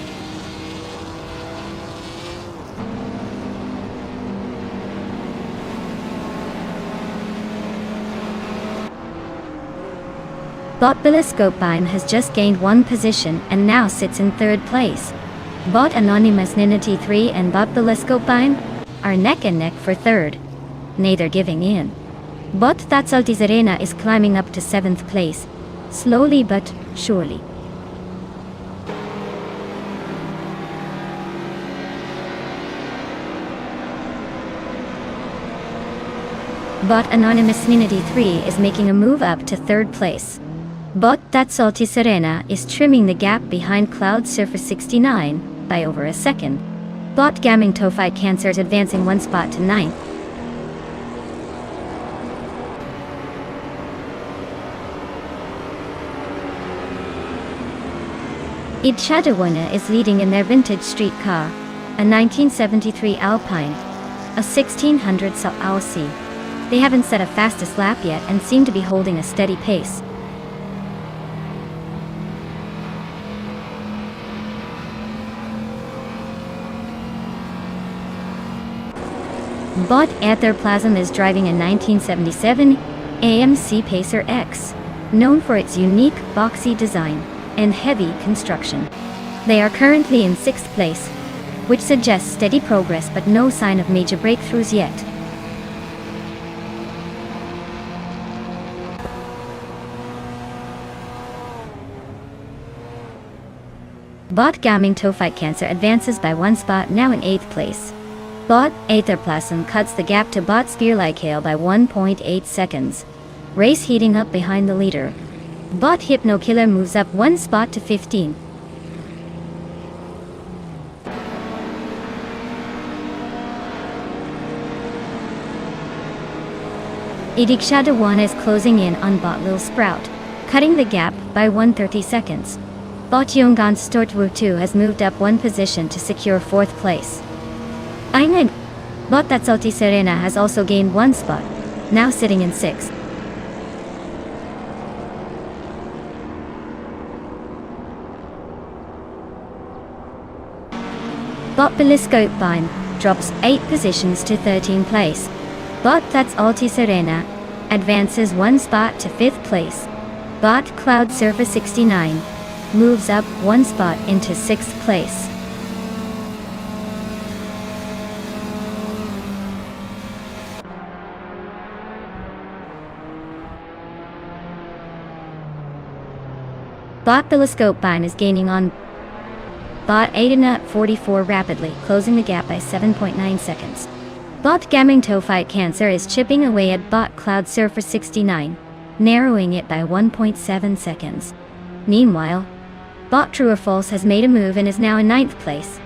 Bot Telescopine has just gained one position and now sits in 3rd place. Bot Anonymous Ninity 3 and Bot Telescopine are neck and neck for 3rd, neither giving in. Bot That's Altizarena is climbing up to 7th place, slowly but surely. Bot Anonymous Ninity 3 is making a move up to 3rd place. Bot That's Altizarena is trimming the gap behind Cloud Surface 69 by over a second. Bot Gaming Toafai Cancer is advancing one spot to 9th. Idshadawana is leading in their vintage street car, a 1973 Alpine, a 1600 Alc. They haven't set a fastest lap yet and seem to be holding a steady pace. Bot Aetherplasm is driving a 1977 AMC Pacer X, known for its unique, boxy design and heavy construction. They are currently in 6th place, which suggests steady progress but no sign of major breakthroughs yet. Bot Gaming Toafai Cancer advances by one spot, now in 8th place. Bot Aetherplasm cuts the gap to Bot Spear Like Hail by 1.8 seconds. Race heating up behind the leader. Bot Hypno Killer moves up one spot to 15. Idikshadawana is closing in on Bot Lil Sprout, cutting the gap by 130 seconds. Bot Yungan Stortwu 2 has moved up one position to secure 4th place. Aingan Bot That's Altizarena has also gained one spot, now sitting in 6th. Bot Telescopine drops 8 positions to 13th place. Bot That's Altizarena advances one spot to 5th place. Bot Cloud Surface 69 moves up one spot into 6th place. Bot Telescopine is gaining on Bot Adenut 44 rapidly, closing the gap by 7.9 seconds. Bot Gaming Toafai Cancer is chipping away at Bot Cloud Surfer 69, narrowing it by 1.7 seconds. Meanwhile, Bot True or False has made a move and is now in 9th place.